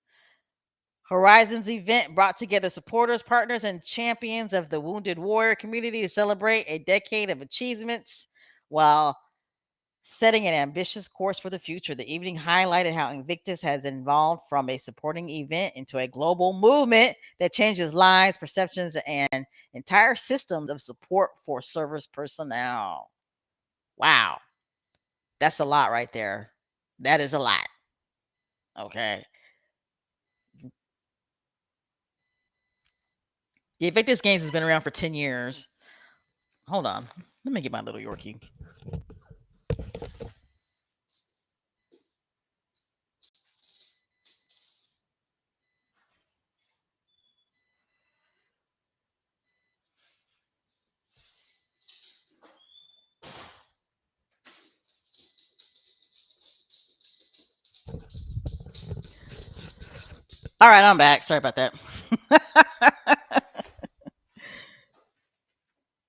Horizons event brought together supporters, partners, and champions of the wounded warrior community to celebrate a decade of achievements while setting an ambitious course for the future. The evening highlighted how Invictus has evolved from a supporting event into a global movement that changes lives, perceptions, and entire systems of support for service personnel. Wow. That's a lot right there. That is a lot. Okay. The Invictus Games has been around for 10 years. Hold on. Let me get my little Yorkie. All right, I'm back. Sorry about that.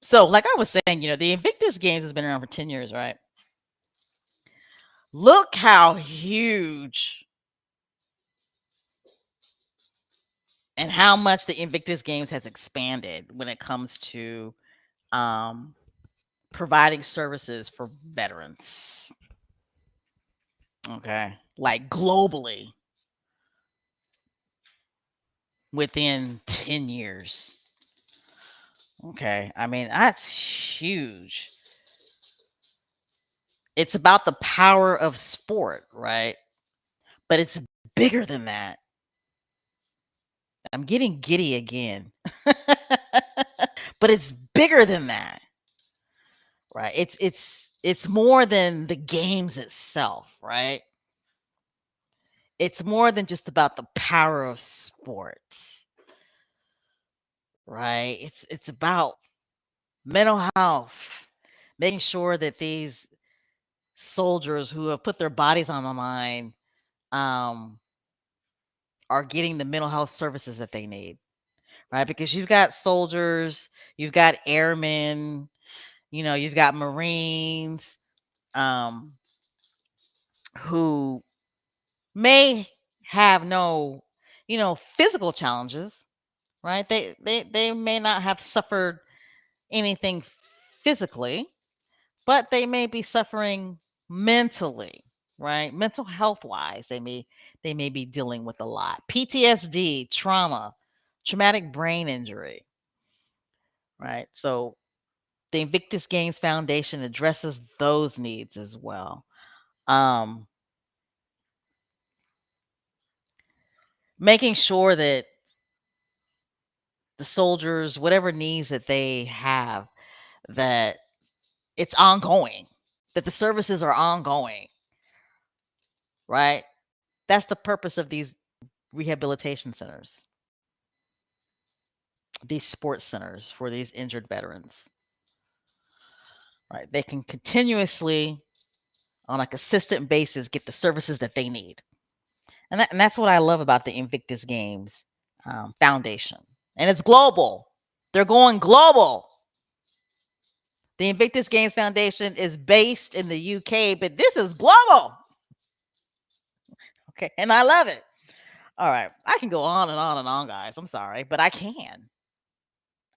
So, like I was saying, the Invictus Games has been around for 10 years, right? Look how huge and how much the Invictus Games has expanded when it comes to um, providing services for veterans. Okay. Like globally within 10 years. Okay. I mean, that's huge. It's about the power of sport, right? But it's bigger than that. I'm getting giddy again. But it's bigger than that, right? It's more than the games itself, right? It's more than just about the power of sports, right? It's about mental health, making sure that these soldiers who have put their bodies on the line um, are getting the mental health services that they need, right? Because you've got soldiers, you've got airmen, you've got Marines um, who may have no, physical challenges, right? They may not have suffered anything physically, but they may be suffering mentally, right? Mental health wise, they may be dealing with a lot. PTSD, trauma, traumatic brain injury, right? So the Invictus Games Foundation addresses those needs as well. Um, Making sure that the soldiers, whatever needs that they have, that it's ongoing, that the services are ongoing, right? That's the purpose of these rehabilitation centers, these sports centers for these injured veterans, right? They can continuously, on a consistent basis, get the services that they need. And that's what I love about the Invictus Games Foundation. And it's global. They're going global. The Invictus Games Foundation is based in the UK, but this is global. Okay. And I love it. All right. I can go on and on and on, guys. I'm sorry, but I can.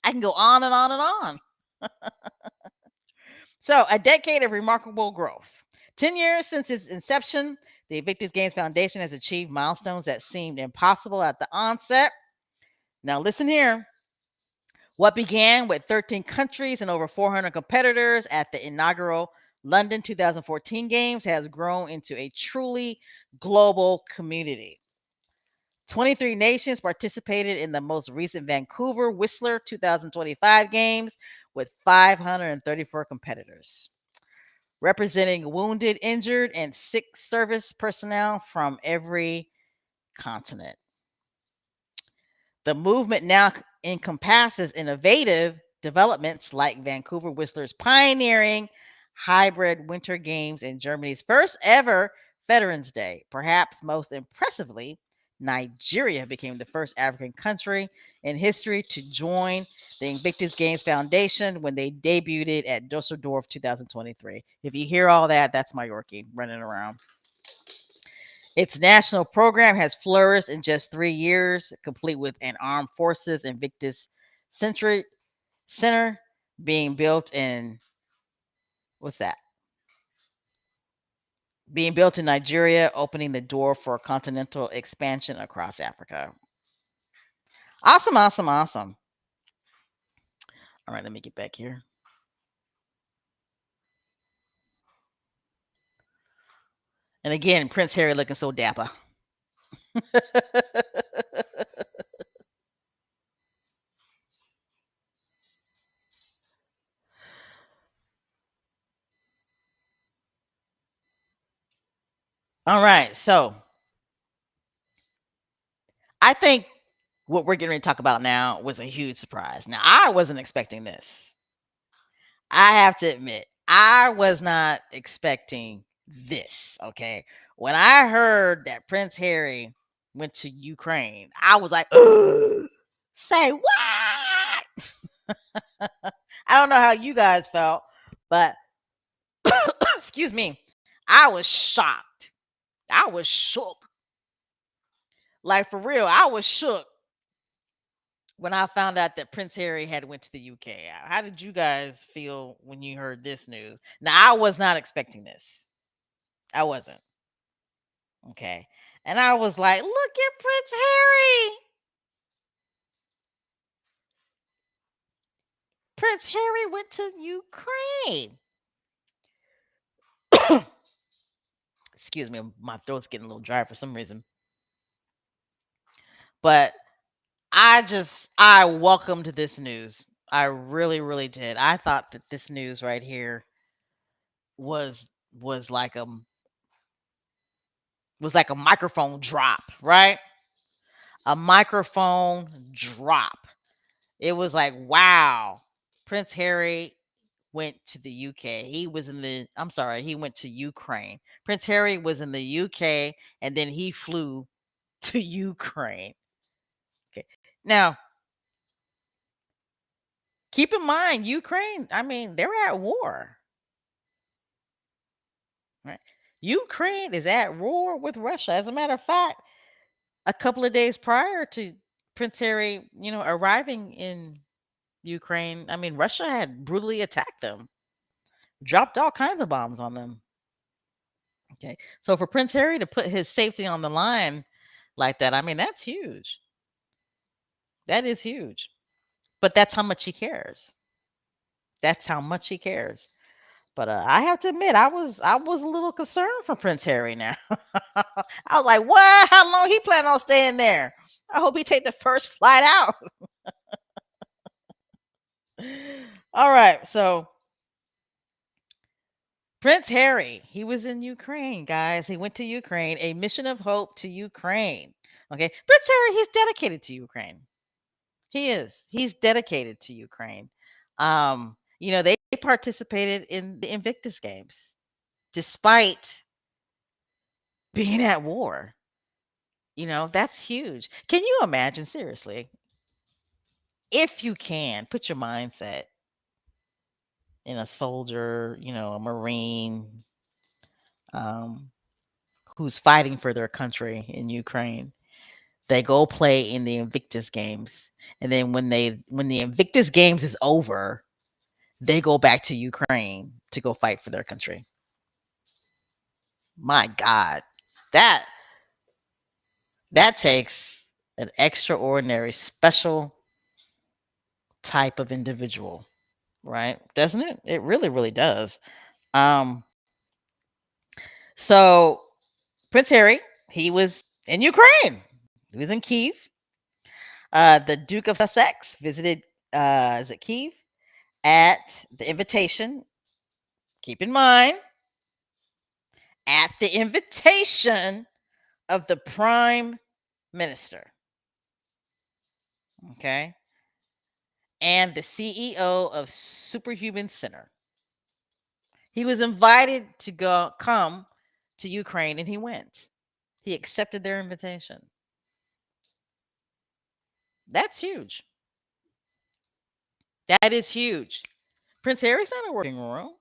I can go on and on and on. So, a decade of remarkable growth. 10 years since its inception, the Invictus Games Foundation has achieved milestones that seemed impossible at the onset. Now, listen here. What began with 13 countries and over 400 competitors at the inaugural London 2014 Games has grown into a truly global community. 23 nations participated in the most recent Vancouver Whistler 2025 Games with 534 competitors, representing wounded, injured, and sick service personnel from every continent. The movement now encompasses innovative developments like Vancouver Whistler's pioneering hybrid winter games and Germany's first ever Veterans Day. Perhaps most impressively, Nigeria became the first African country in history to join the Invictus Games Foundation when they debuted at Dusseldorf 2023. If you hear all that, that's my Yorkie running around. Its national program has flourished in just 3 years, complete with an armed forces Invictus Center being built in what's that? Being built in Nigeria, opening the door for continental expansion across Africa. Awesome, awesome, awesome. All right, let me get back here. And again, Prince Harry looking so dapper. All right, so I think what we're getting ready to talk about now was a huge surprise. Now, I wasn't expecting this. I have to admit, I was not expecting this. Okay. When I heard that Prince Harry went to Ukraine, I was like, say what? I don't know how you guys felt, but excuse me, I was shocked. I was shook. Like for real, I was shook when I found out that Prince Harry had went to the UK. How did you guys feel when you heard this news? Now, I was not expecting this. I wasn't. Okay. And I was like, look at Prince Harry. Prince Harry went to Ukraine. Excuse me, my throat's getting a little dry for some reason. But I welcomed this news. I really, really did. I thought that this news right here was was like a was like a microphone drop, right? A microphone drop. It was like, wow, Prince Harry went to the UK. He was in the I'm sorry, he went to Ukraine. Prince Harry was in the UK and then he flew to Ukraine. Okay. Now, keep in mind Ukraine, I mean, they're at war. Right? Ukraine is at war with Russia. As a matter of fact, a couple of days prior to Prince Harry, arriving in Ukraine, I mean, Russia had brutally attacked them, dropped all kinds of bombs on them. Okay. So for Prince Harry to put his safety on the line like that, I mean, that's huge. That is huge. But that's how much he cares. That's how much he cares. But I have to admit, I was a little concerned for Prince Harry now. I was like, what? How long he plan on staying there? I hope he take the first flight out. All right. So Prince Harry, he was in Ukraine, guys. He went to Ukraine, a mission of hope to Ukraine. Okay. Prince Harry, he's dedicated to Ukraine. He is. He's dedicated to Ukraine. They participated in the Invictus Games despite being at war. That's huge. Can you imagine, seriously, if you can, put your mindset in a soldier, a Marine, um, who's fighting for their country in Ukraine. They go play in the Invictus Games. And then when the Invictus Games is over, they go back to Ukraine to go fight for their country. My God, that that takes an extraordinary, special type of individual, right? Doesn't it? It really, really does. Um, so Prince Harry, he was in Ukraine. He was in Kiev. The Duke of Sussex visited, is it Kiev, at the invitation. Keep in mind, at the invitation of the Prime Minister. Okay, and the CEO of Superhuman Center. He was invited to come to Ukraine, and he went. He accepted their invitation. That's huge. That is huge. Prince Harry's not a working royal.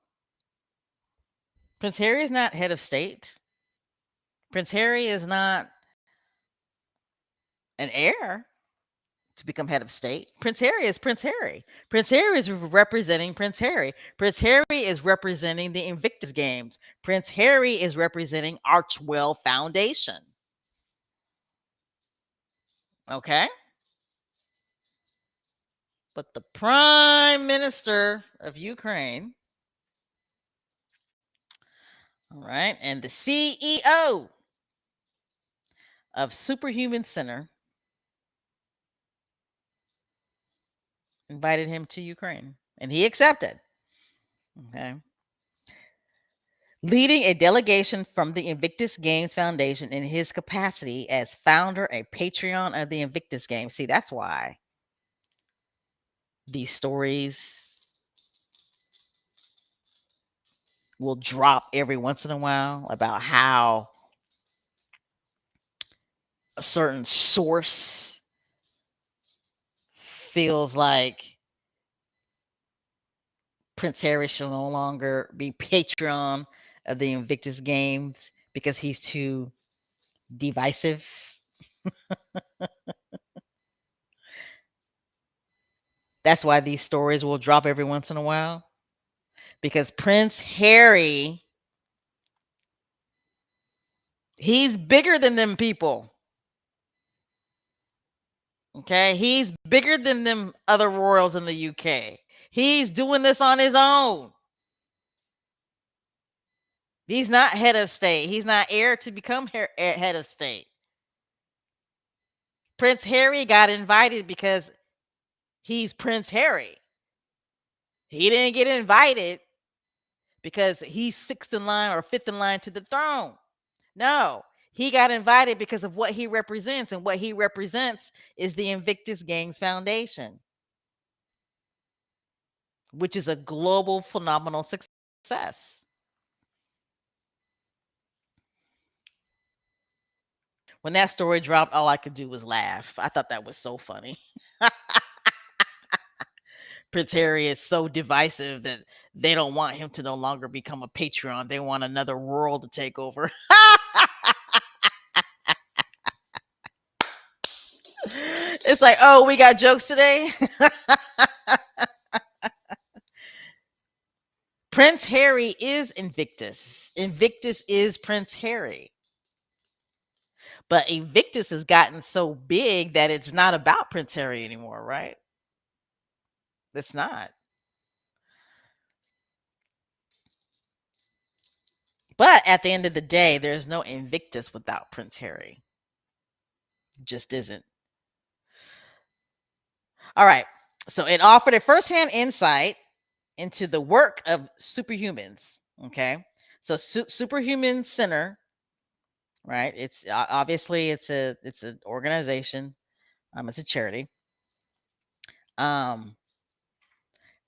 Prince Harry is not head of state. Prince Harry is not an heir to become head of state. Prince Harry is Prince Harry. Prince Harry is representing Prince Harry. Prince Harry is representing the Invictus Games. Prince Harry is representing Archwell Foundation. Okay? But the Prime Minister of Ukraine, all right, and the CEO of Superhuman Center invited him to Ukraine, and he accepted. Okay. Leading a delegation from the Invictus Games Foundation in his capacity as founder and patron of the Invictus Games. See, that's why these stories will drop every once in a while about how a certain source feels like Prince Harry shall no longer be patron of the Invictus Games because he's too divisive. That's why these stories will drop every once in a while because Prince Harry, he's bigger than them people. Okay? He's bigger than them other royals in the UK. He's doing this on his own. He's not head of state. He's not heir to become head of state. Prince Harry got invited because he's Prince Harry. He didn't get invited because he's sixth in line or fifth in line to the throne. No, he got invited because of what he represents, and what he represents is the Invictus Games Foundation, which is a global phenomenal success. When that story dropped, all I could do was laugh. I thought that was so funny. Prince Harry is so divisive that they don't want him to no longer become a patron. They want another world to take over. It's like, oh, we got jokes today. Prince Harry is Invictus. Invictus is Prince Harry. But Invictus has gotten so big that it's not about Prince Harry anymore, right? It's not. But at the end of the day, there's no Invictus without Prince Harry. Just isn't. All right. So it offered a firsthand insight into the work of superhumans. Okay. So Superhuman Center, right? It's obviously it's an organization. It's a charity. Um,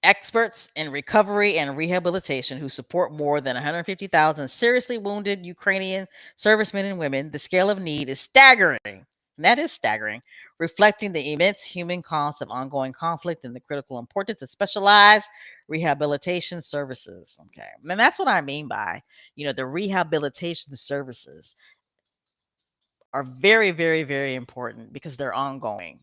Experts in recovery and rehabilitation who support more than 150,000 seriously wounded Ukrainian servicemen and women. The scale of need is staggering. And that is staggering, reflecting the immense human cost of ongoing conflict and the critical importance of specialized rehabilitation services. Okay. And that's what I mean by, the rehabilitation services are very, very, very important because they're ongoing.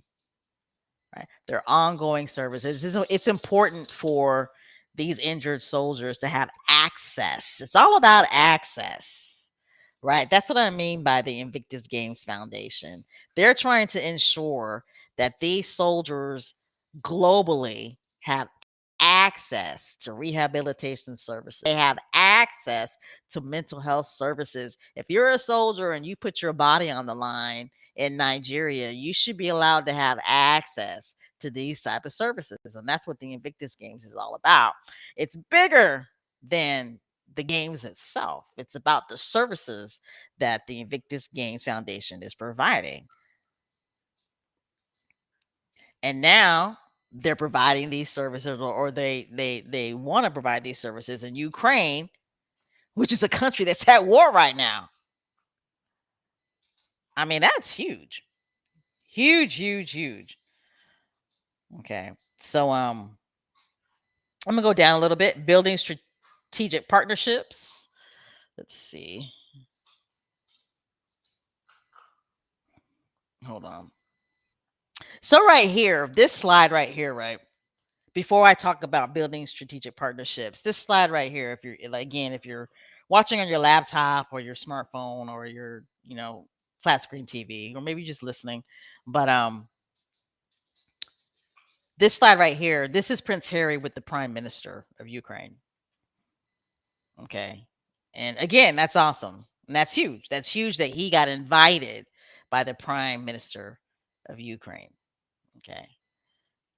Right? They're ongoing services. It's important for these injured soldiers to have access. It's all about access. Right. That's what I mean by the Invictus Games Foundation. They're trying to ensure that these soldiers globally have access to rehabilitation services. They have access to mental health services. If you're a soldier and you put your body on the line in Nigeria, you should be allowed to have access to these type of services. And that's what the Invictus Games is all about. It's bigger than the games itself. It's about the services that the Invictus Games Foundation is providing. And now they're providing these services, or they want to provide these services in Ukraine, which is a country that's at war right now. I mean, that's huge. Huge, huge, huge. Okay. So I'm gonna go down a little bit. Building strategic partnerships. Let's see. Hold on. So right here, this slide right here, right? Before I talk about building strategic partnerships, this slide right here, if you're like, again, if you're watching on your laptop or your smartphone or your, flat screen TV, or maybe just listening, but this slide right here, this is Prince Harry with the Prime Minister of Ukraine. Okay. And again, that's awesome. And that's huge. That's huge that he got invited by the Prime Minister of Ukraine. Okay.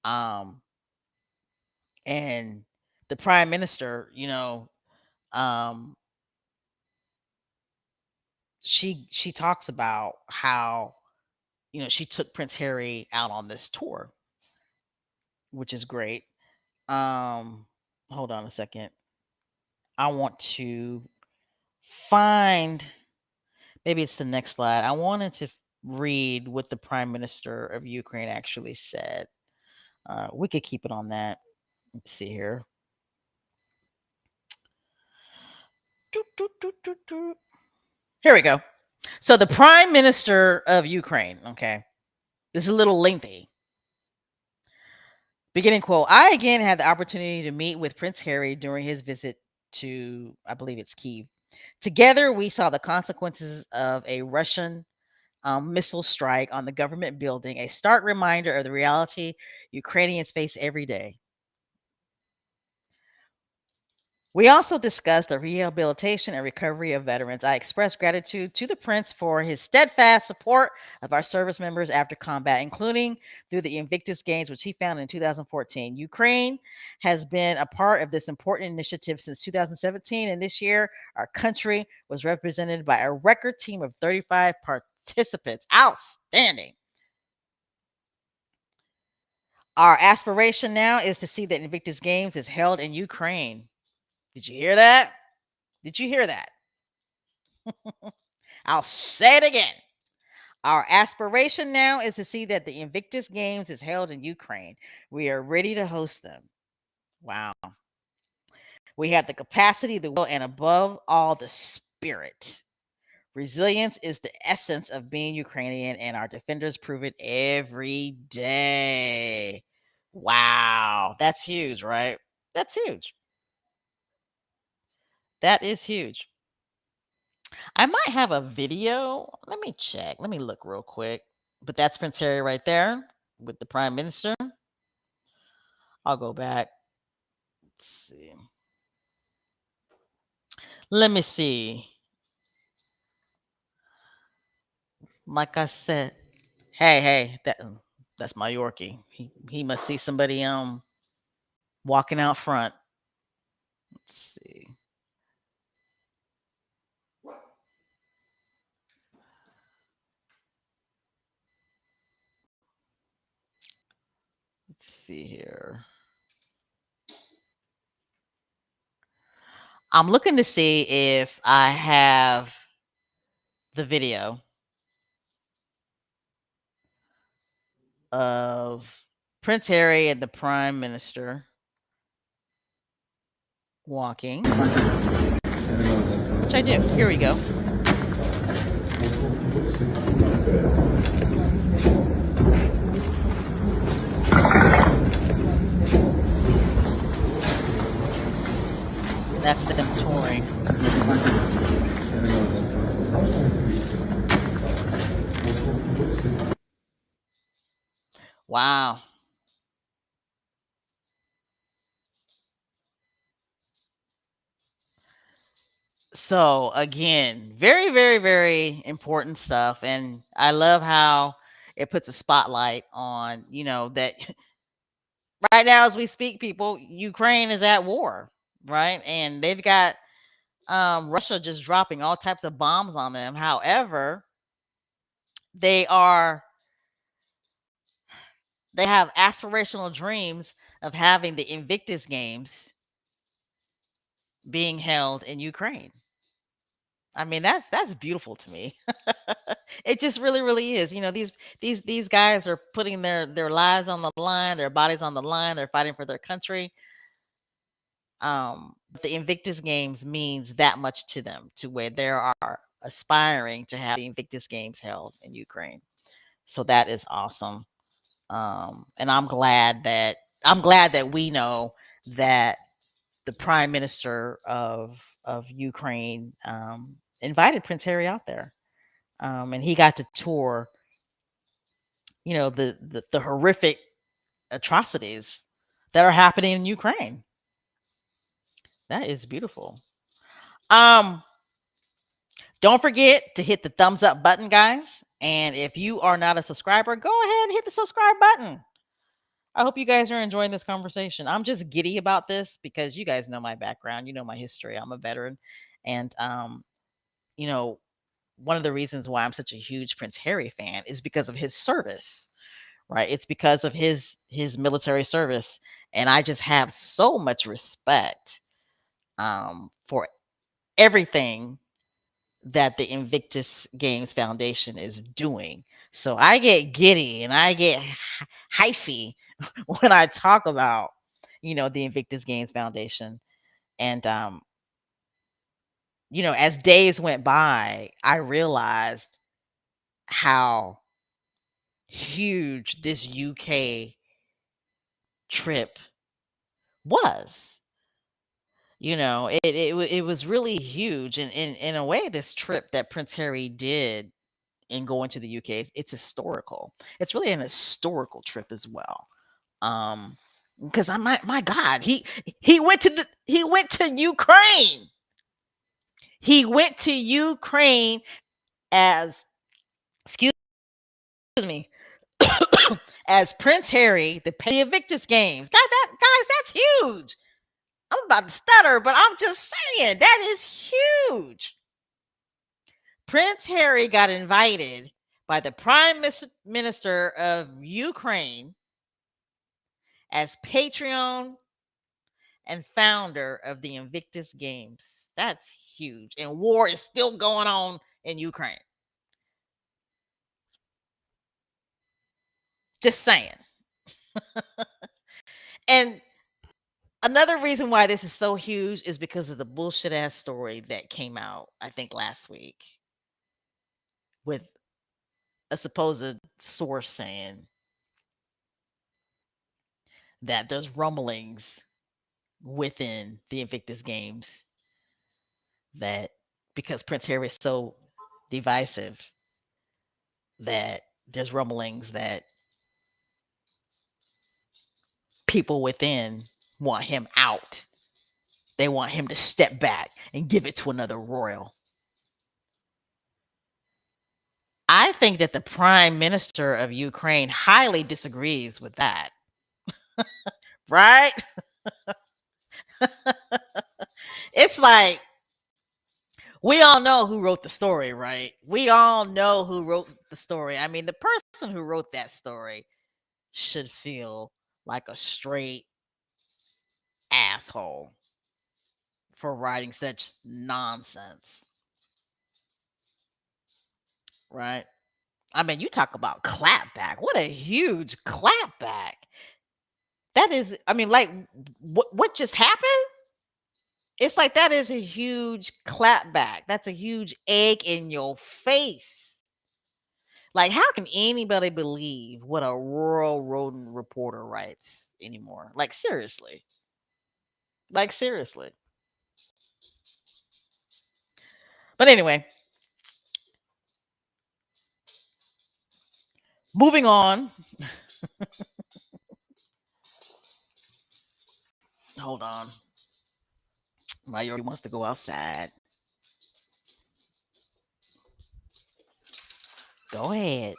Um, and the Prime Minister, um, she talks about how, she took Prince Harry out on this tour, which is great. Hold on a second. I want to find, maybe it's the next slide. I wanted to read what the Prime Minister of Ukraine actually said. We could keep it on that. Let's see here. Here we go. So the Prime Minister of Ukraine, okay, this is a little lengthy. Beginning quote, I again had the opportunity to meet with Prince Harry during his visit to, I believe it's Kyiv. Together, we saw the consequences of a Russian missile strike on the government building, a stark reminder of the reality Ukrainians face every day. We also discussed the rehabilitation and recovery of veterans. I expressed gratitude to the Prince for his steadfast support of our service members after combat, including through the Invictus Games, which he founded in 2014. Ukraine has been a part of this important initiative since 2017, and this year our country was represented by a record team of 35 participants. Outstanding. Our aspiration now is to see that Invictus Games is held in Ukraine. Did you hear that? Did you hear that? I'll say it again. Our aspiration now is to see that the Invictus Games is held in Ukraine. We are ready to host them. Wow. We have the capacity, the will, and above all, the spirit. Resilience is the essence of being Ukrainian, and our defenders prove it every day. Wow. That's huge, right? That's huge. That is huge. I might have a video. Let me check. Let me look real quick. But that's Prince Harry right there with the Prime Minister. I'll go back. Let's see. Let me see. Like I said, hey, that's my Yorkie. He must see somebody walking out front. Let's see. Let's see here. I'm looking to see if I have the video of Prince Harry and the Prime Minister walking, which I do. Here we go. That's them touring. Wow. So again, very, very, very important stuff. And I love how it puts a spotlight on, that right now as we speak, people, Ukraine is at war, right? And they've got Russia just dropping all types of bombs on them. However, they are they have aspirational dreams of having the Invictus Games being held in Ukraine. I mean, that's beautiful to me. It just really, really is. These guys are putting their lives on the line, their bodies on the line. They're fighting for their country. But the Invictus Games means that much to them, to where they are aspiring to have the Invictus Games held in Ukraine. So that is awesome. And I'm glad that we know that the Prime Minister of Ukraine invited Prince Harry out there, and he got to tour, the horrific atrocities that are happening in Ukraine. That is beautiful. Um, don't forget to hit the thumbs up button, guys. And if you are not a subscriber, go ahead and hit the subscribe button. I hope you guys are enjoying this conversation. I'm just giddy about this because you guys know my background, you know my history. I'm a veteran, and you know, one of the reasons why I'm such a huge Prince Harry fan is because of his service, right? It's because of his military service, and I just have so much respect for everything that the Invictus Games Foundation is doing. So I get giddy and I get hyphy when I talk about, the Invictus Games Foundation. And as days went by, I realized how huge this UK trip was. It was really huge, and in a way, this trip that Prince Harry did in going to the UK, it's historical. It's really an historical trip as well. Because my God, he went to Ukraine. He went to Ukraine as excuse me as Prince Harry, the Invictus Games. Guys, that's huge. I'm about to stutter, but I'm just saying that is huge. Prince Harry got invited by the Minister of Ukraine as Patreon and founder of the Invictus Games. That's huge. And war is still going on in Ukraine. Just saying. And another reason why this is so huge is because of the bullshit ass story that came out, I think, last week with a supposed source saying that there's rumblings within the Invictus Games that because Prince Harry is so divisive, that there's rumblings that people within want him out. They want him to step back and give it to another royal. I think that the prime minister of Ukraine highly disagrees with that, right? It's like we all know who wrote the story, right? We all know who wrote the story. I mean, the person who wrote that story should feel like a straight asshole for writing such nonsense, right? I mean, you talk about clapback. What a huge clapback. That is, I mean, like, what just happened? It's like that is a huge clapback. That's a huge egg in your face. Like, how can anybody believe what a rural rodent reporter writes anymore? Like, seriously. Like, seriously. But anyway, moving on. Hold on. My Yorkie wants to go outside. Go ahead.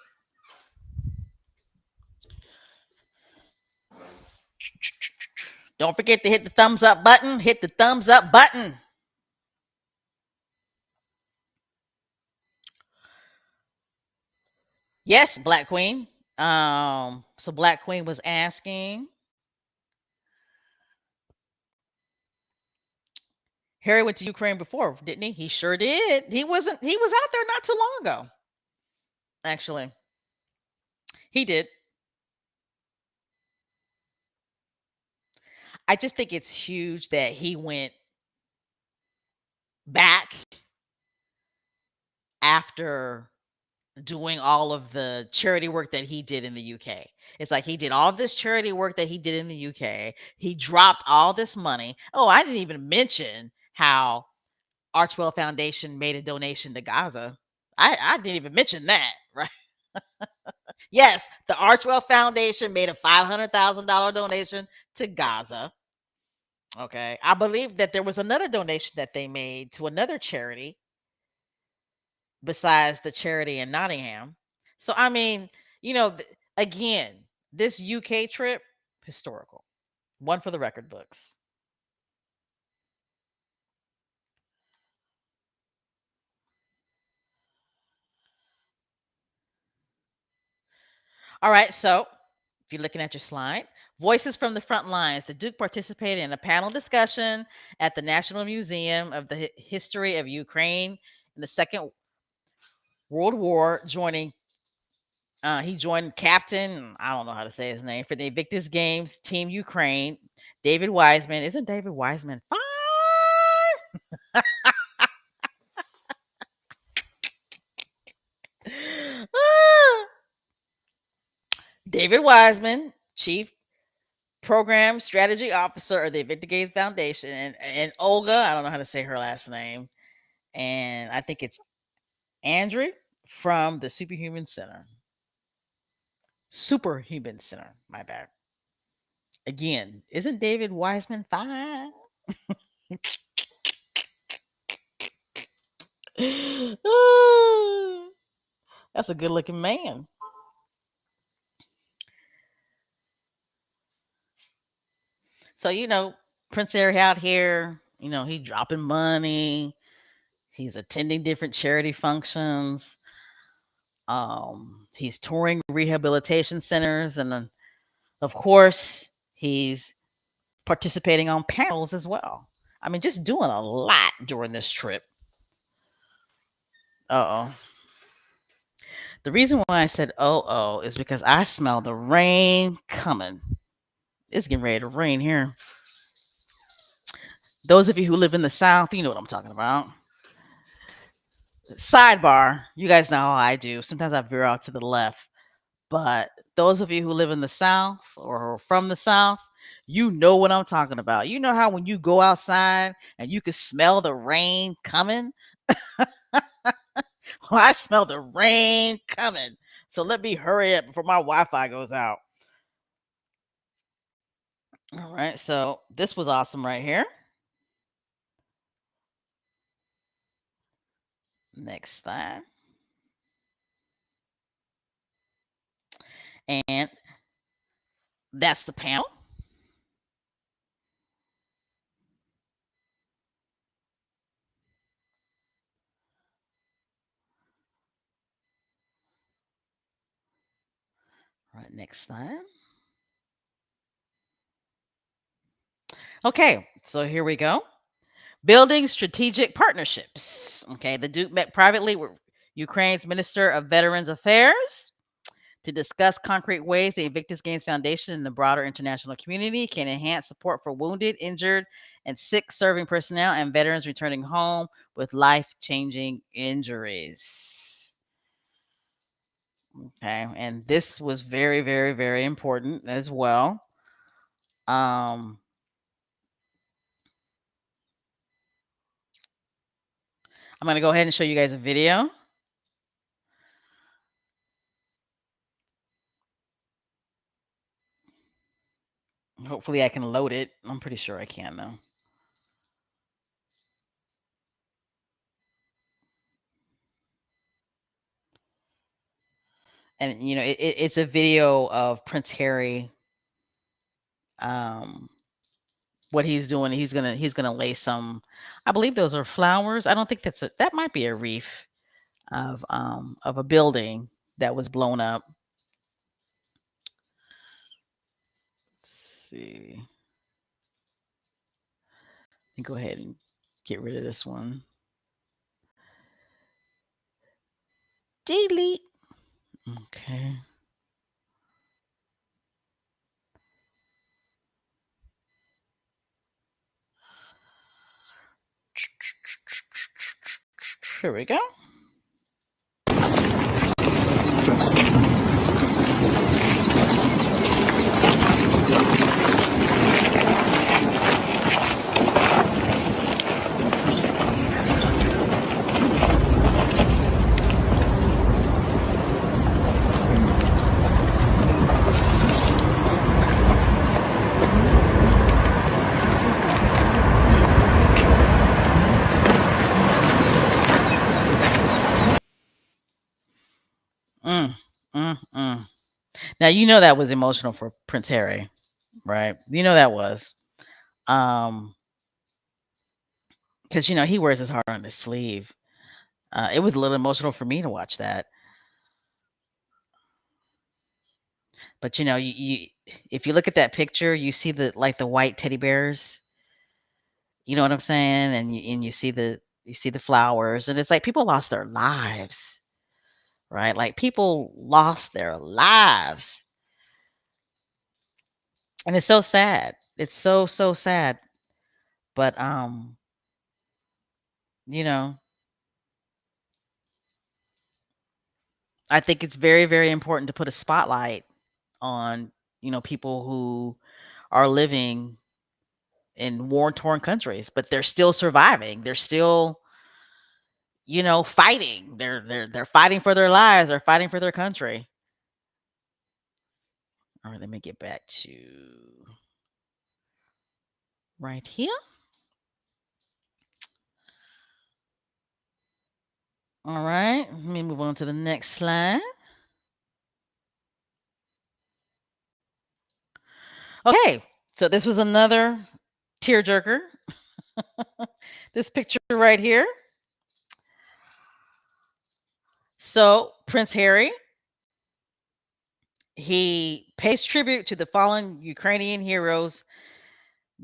Don't forget to hit the thumbs up button. Hit the thumbs up button. Yes, Black Queen. So Black Queen was asking, Harry went to Ukraine before, didn't he? He sure did. He was out there not too long ago. Actually, he did. I just think it's huge that he went back after doing all of the charity work that he did in the UK. It's like he did all this charity work that he did in the UK. He dropped all this money. Oh, I didn't even mention how Archwell Foundation made a donation to Gaza. I didn't even mention that, right? Yes, the Archwell Foundation made a $500,000 donation to Gaza. Okay. I believe that there was another donation that they made to another charity besides the charity in Nottingham. So, I mean, you know, again, this UK trip, historical. One for the record books. All right. So, if you're looking at your slide, Voices from the Front Lines. The Duke participated in a panel discussion at the National Museum of the History of Ukraine in the Second World War, he joined captain, I don't know how to say his name, for the Invictus Games, Team Ukraine. David Wiseman. Isn't David Wiseman fine? Ah, David Wiseman, Chief Program Strategy Officer of the Invictus Games Foundation, and Olga, I don't know how to say her last name, and I think it's Andrew from the Superhuman Center. Superhuman Center, my bad. Again, isn't David Wiseman fine? Ah, that's a good looking man. So, Prince Harry out here, he's dropping money. He's attending different charity functions. He's touring rehabilitation centers. And then, of course, he's participating on panels as well. I mean, just doing a lot during this trip. Uh oh. The reason why I said oh is because I smell the rain coming. It's getting ready to rain here. Those of you who live in the South, you know what I'm talking about. Sidebar, you guys know how I do. Sometimes I veer out to the left. But those of you who live in the South or from the South, you know what I'm talking about. You know how when you go outside and you can smell the rain coming? Well, I smell the rain coming. So let me hurry up before my Wi Fi goes out. All right. So this was awesome right here. Next slide. And that's the panel. All right. Next slide. Okay. So here we go. Building strategic partnerships. Okay, the Duke met privately with Ukraine's Minister of Veterans Affairs to discuss concrete ways the Invictus Games Foundation and the broader international community can enhance support for wounded, injured, and sick serving personnel and veterans returning home with life changing injuries. Okay, and this was very, very, very important as well. Um, I'm going to go ahead and show you guys a video. Hopefully, I can load it. I'm pretty sure I can though. And it's a video of Prince Harry. Um, what he's doing, he's gonna lay some. I believe those are flowers. I don't think that might be a reef of a building that was blown up. Let's see. Let me go ahead and get rid of this one. Delete. Okay. Here we go. Mm, mm. Now that was emotional for Prince Harry, right? That was. Um, because he wears his heart on his sleeve. It was a little emotional for me to watch that. But if you look at that picture, you see the white teddy bears. You know what I'm saying? And you see the flowers, and it's like people lost their lives, right? Like people lost their lives, and it's so sad. It's so sad. But you know, I think it's very very important to put a spotlight on people who are living in war torn countries, but they're still surviving. They're still fighting. They're fighting for their lives. They're fighting for their country. All right, let me get back to right here. All right, let me move on to the next slide. Okay, so this was another tearjerker. This picture right here. So Prince Harry, he pays tribute to the fallen Ukrainian heroes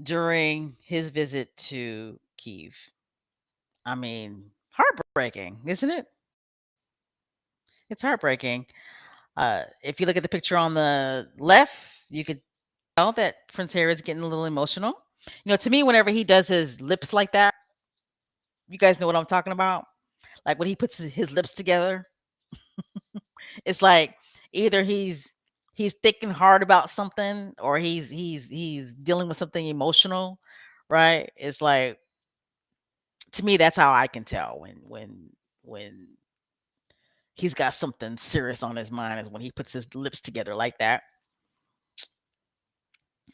during his visit to Kiev. I mean, heartbreaking, isn't it? It's heartbreaking. If you look at the picture on the left, you could tell that Prince Harry is getting a little emotional. To me, whenever he does his lips like that, you guys know what I'm talking about. Like when he puts his lips together, it's like either he's thinking hard about something or he's dealing with something emotional, right? It's like to me that's how I can tell when he's got something serious on his mind is when he puts his lips together like that.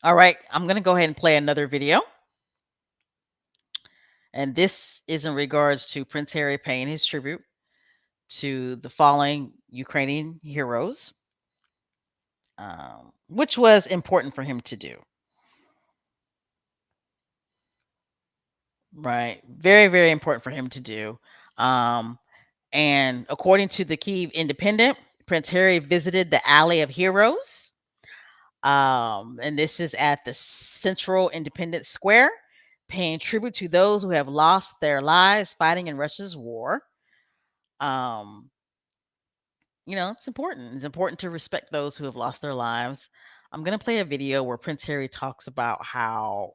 All right, I'm going to go ahead and play another video. And this is in regards to Prince Harry paying his tribute to the fallen Ukrainian heroes, which was important for him to do. Right. Very, very important for him to do. Um, and according to the Kyiv Independent, Prince Harry visited the Alley of Heroes. And this is at the Central Independence Square, paying tribute to those who have lost their lives fighting in Russia's war. Um, it's important. It's important to respect those who have lost their lives. I'm going to play a video where Prince Harry talks about how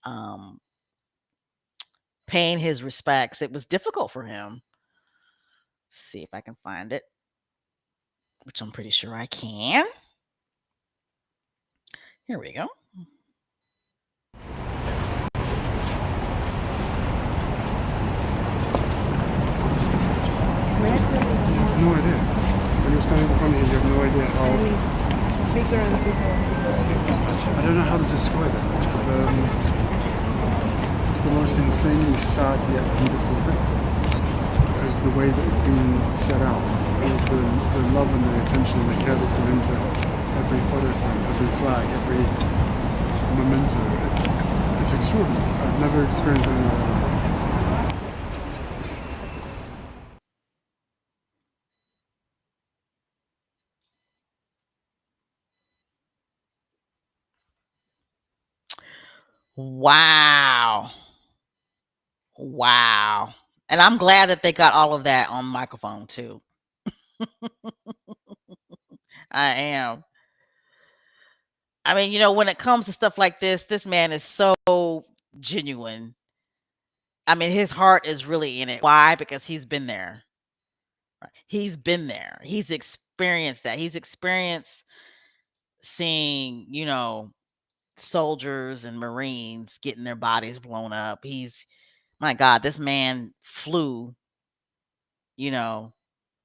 um, paying his respects, it was difficult for him. Let's see if I can find it, which I'm pretty sure I can. Here we go. You have no idea. When you're standing in front of you have no idea how. And it's bigger and bigger and bigger. But don't know how to describe it. It's the most insanely sad yet beautiful thing, because the way that it's been set out, all the love and the attention and the care that's gone into every photo frame, every flag, every memento, it's extraordinary. I've never experienced anything like that. Wow. Wow. And I'm glad that they got all of that on microphone too. I am. I mean, when it comes to stuff like this man is so genuine. I mean, his heart is really in it. Why? Because he's been there. Right? He's been there. He's experienced that. He's experienced seeing, soldiers and Marines getting their bodies blown up. My God, this man flew, you know,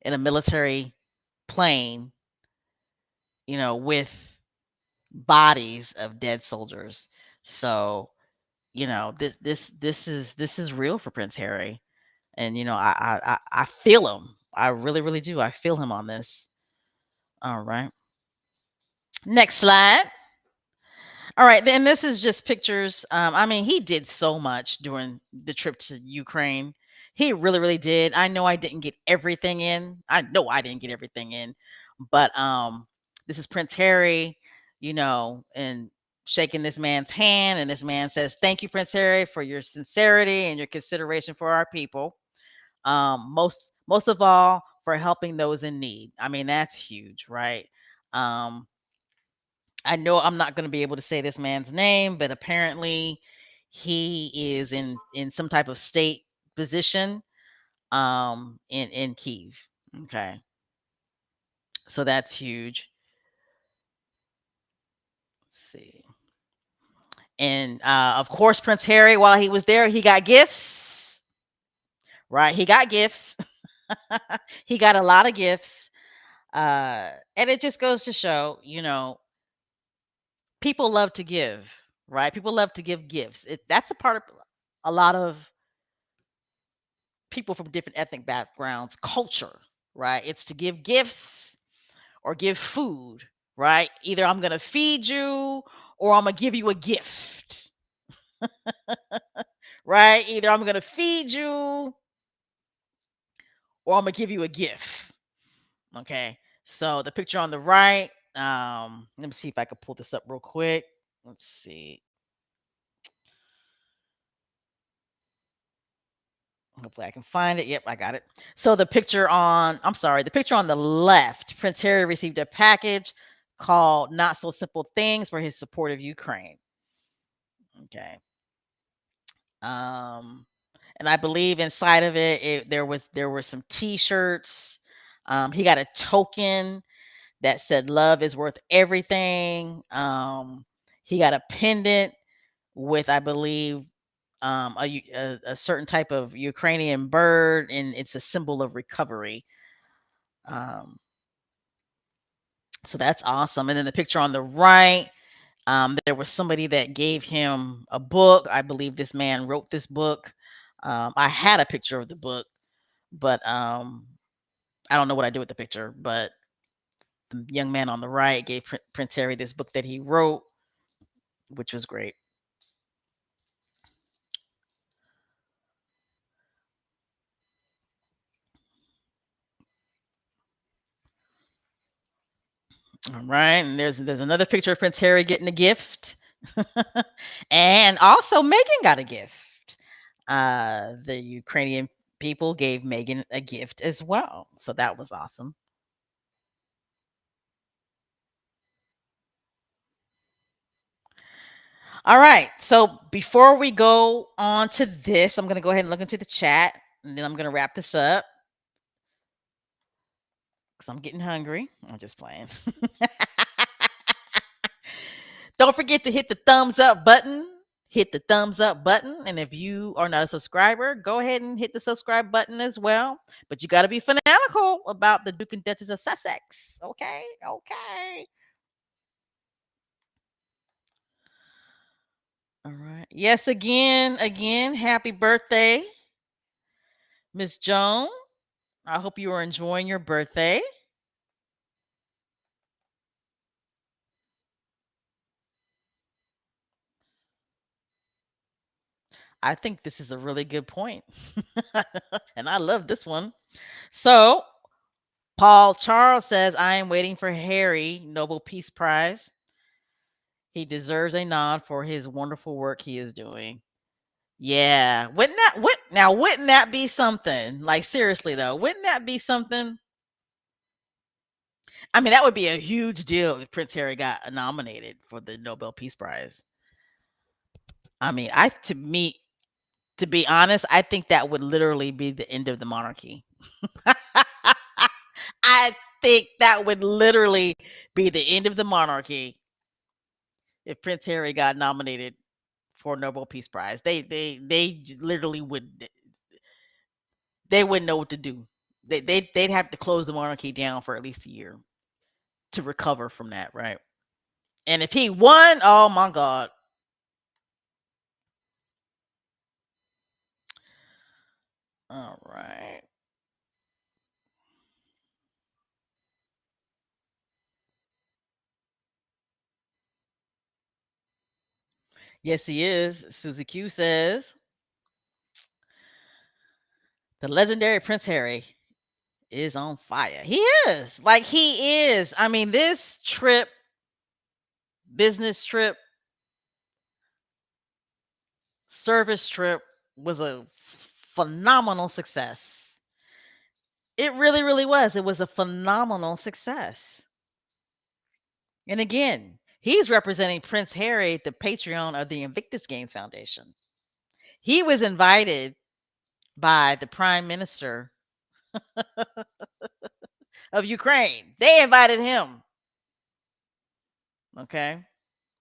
in a military plane, with bodies of dead soldiers. So, this is real for Prince Harry. And I feel him. I really, really do. I feel him on this. All right. Next slide. All right, then this is just pictures. I mean, he did so much during the trip to Ukraine. He really, really did. I know I didn't get everything in. I know I didn't get everything in, but this is Prince Harry, and shaking this man's hand, and this man says, "Thank you, Prince Harry, for your sincerity and your consideration for our people. Most of all, for helping those in need." I mean, that's huge, right? Um, I know I'm not going to be able to say this man's name, but apparently he is in some type of state position in Kiev. Okay. So that's huge. Let's see. And of course Prince Harry, while he was there, he got gifts. Right? He got gifts. He got a lot of gifts. And it just goes to show, people love to give, right? People love to give gifts. That's a part of a lot of people from different ethnic backgrounds culture, right? It's to give gifts or give food, right? Either I'm going to feed you or I'm going to give you a gift, right? Either I'm going to feed you or I'm going to give you a gift. Okay. So the picture on the right, let me see if I can pull this up real quick. Let's see. Hopefully I can find it. Yep, I got it. So the picture on the left, Prince Harry received a package called Not So Simple Things for his support of Ukraine. Okay. Um, and I believe inside of there were some t-shirts. He got a token that said love is worth everything. He got a pendant with, I believe, a certain type of Ukrainian bird, and it's a symbol of recovery. Um, so that's awesome. And then the picture on the right, there was somebody that gave him a book. I believe this man wrote this book. I had a picture of the book, but I don't know what I did with the picture. But the young man on the right gave Prince Harry this book that he wrote, which was great. All right, and there's another picture of Prince Harry getting a gift, and also Megan got a gift. The Ukrainian people gave Megan a gift as well, so that was awesome. All right, so before we go on to this, I'm gonna go ahead and look into the chat, and then I'm gonna wrap this up because I'm getting hungry. I'm just playing. Don't forget to hit the thumbs up button. Hit the thumbs up button. And if you are not a subscriber, go ahead and hit the subscribe button as well. But you got to be fanatical about the Duke and Duchess of Sussex. Okay. Okay. All right. Yes, again, happy birthday, Miss Joan. I hope you are enjoying your birthday. I think this is a really good point. And I love this one. So, Paul Charles says, I am waiting for Harry Nobel Peace Prize. He deserves a nod for his wonderful work he is doing. Yeah. Wouldn't that be something? Like seriously though, wouldn't that be something? I mean, that would be a huge deal if Prince Harry got nominated for the Nobel Peace Prize. I mean, I to me to be honest, I think that would literally be the end of the monarchy. I think that would literally be the end of the monarchy if Prince Harry got nominated for Nobel Peace Prize. Literally would they wouldn't know what to do. They'd have to close the monarchy down for at least a year to recover from that, right? And if he won, oh my god. All right. Yes, he is. Susie Q says the legendary Prince Harry is on fire. He is. Like he is. I mean, this trip, business trip, service trip was a phenomenal success. It really, really was. It was a phenomenal success. And again, he's representing Prince Harry, the patron of the Invictus Games Foundation. He was invited by the prime minister of Ukraine. They invited him. Okay.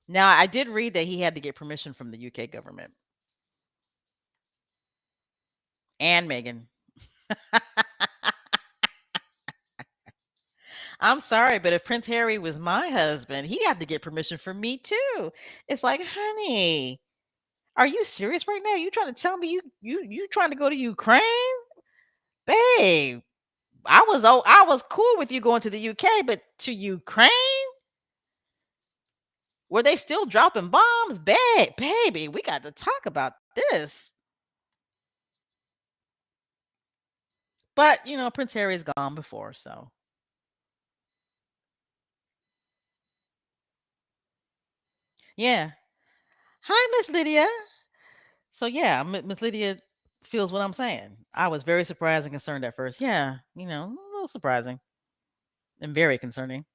Now, I did read that he had to get permission from the UK government and Meghan. I'm sorry, but if Prince Harry was my husband, he'd have to get permission from me too. It's like, honey, are you serious right now? You trying to tell me you trying to go to Ukraine? Babe, I was cool with you going to the UK, but to Ukraine? Were they still dropping bombs? Baby, we got to talk about this. But, Prince Harry's gone before, so yeah. Hi, Miss Lydia. So yeah, Miss Lydia feels what I'm saying. I was very surprised and concerned at first. Yeah, a little surprising and very concerning.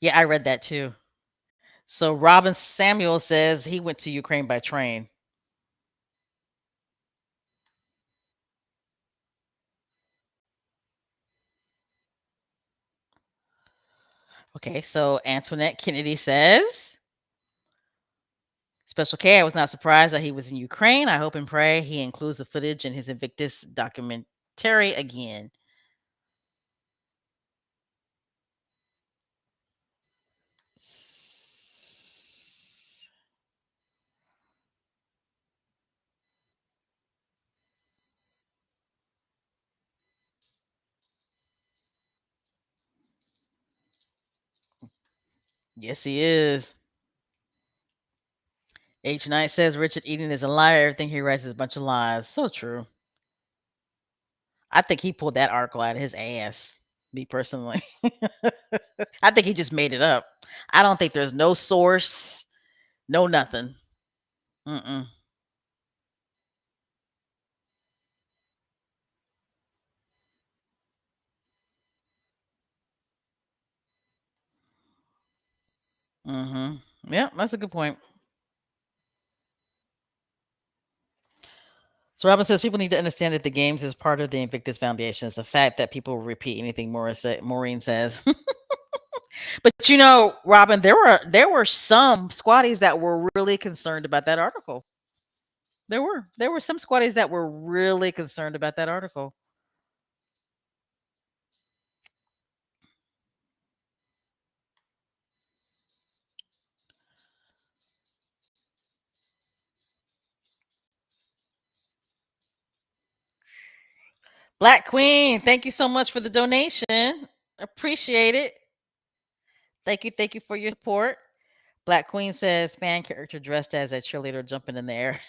Yeah, I read that too. So Robin Samuel says he went to Ukraine by train. Okay, so Antoinette Kennedy says, Special K, I was not surprised that he was in Ukraine. I hope and pray he includes the footage in his Invictus documentary again. Yes, he is. H Knight says Richard Eden is a liar. Everything he writes is a bunch of lies. So true. I think he pulled that article out of his ass. Me personally, I think he just made it up. I don't think there's no source, no nothing. Mm-mm. Mm-hmm. Yeah, that's a good point. So Robin says people need to understand that the games is part of the Invictus Foundation. It's the fact that people repeat anything Maureen says. But Robin, there were some squatties that were really concerned about that article. There were some squatties that were really concerned about that article. Black Queen, thank you so much for the donation. Appreciate it. Thank you for your support. Black Queen says fan character dressed as a cheerleader jumping in the air.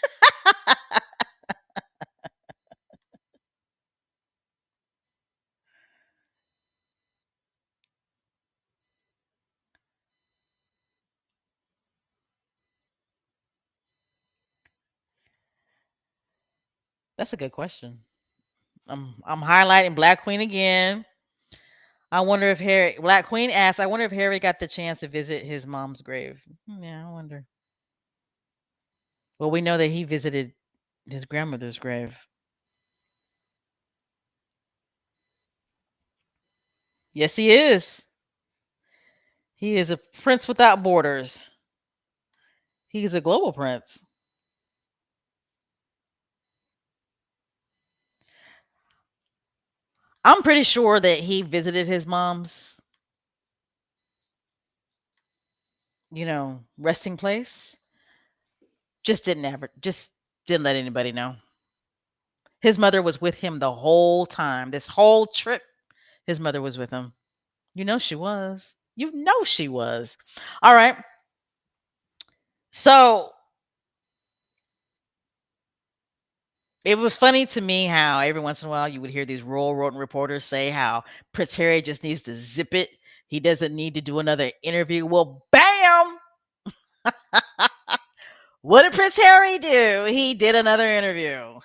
That's a good question. I'm highlighting Black Queen again. I wonder if Harry Black Queen asks, I wonder if Harry got the chance to visit his mom's grave. Yeah, I wonder. Well, we know that he visited his grandmother's grave. Yes, he is. He is a prince without borders. He's a global prince. I'm pretty sure that he visited his mom's, resting place. Just didn't let anybody know. His mother was with him the whole time. This whole trip, his mother was with him. You know she was. You know she was. All right. So it was funny to me how every once in a while you would hear these rural road reporters say how Prince Harry just needs to zip it. He doesn't need to do another interview. Well, bam! What did Prince Harry do? He did another interview.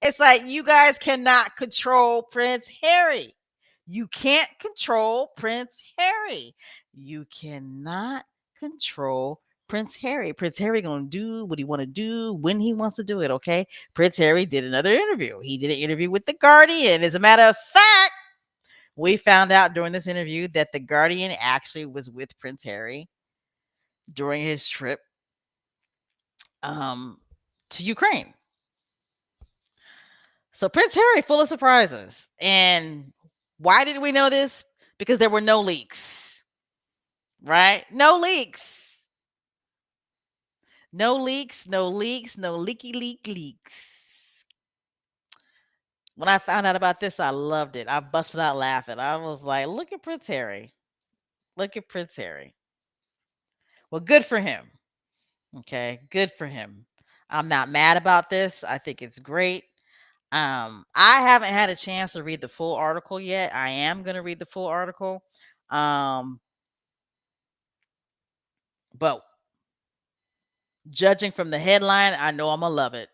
It's like you guys cannot control Prince Harry. You can't control Prince Harry. You cannot control Prince Harry. Prince Harry gonna do what he want to do when he wants to do it. Okay. Prince Harry did another interview. He did an interview with the Guardian. As a matter of fact, we found out during this interview that the Guardian actually was with Prince Harry during his trip um, to Ukraine. So Prince Harry, full of surprises. And why did we know this? Because there were no leaks, right? No leaks. No leaks, no leaks, no leaks. When I found out about this, I loved it. I busted out laughing. I was like, look at Prince Harry. Look at Prince Harry. Well, good for him. Okay, good for him. I'm not mad about this. I think it's great. I haven't had a chance to read the full article yet. I am going to read the full article. Um, but judging from the headline, I know I'm going to love it.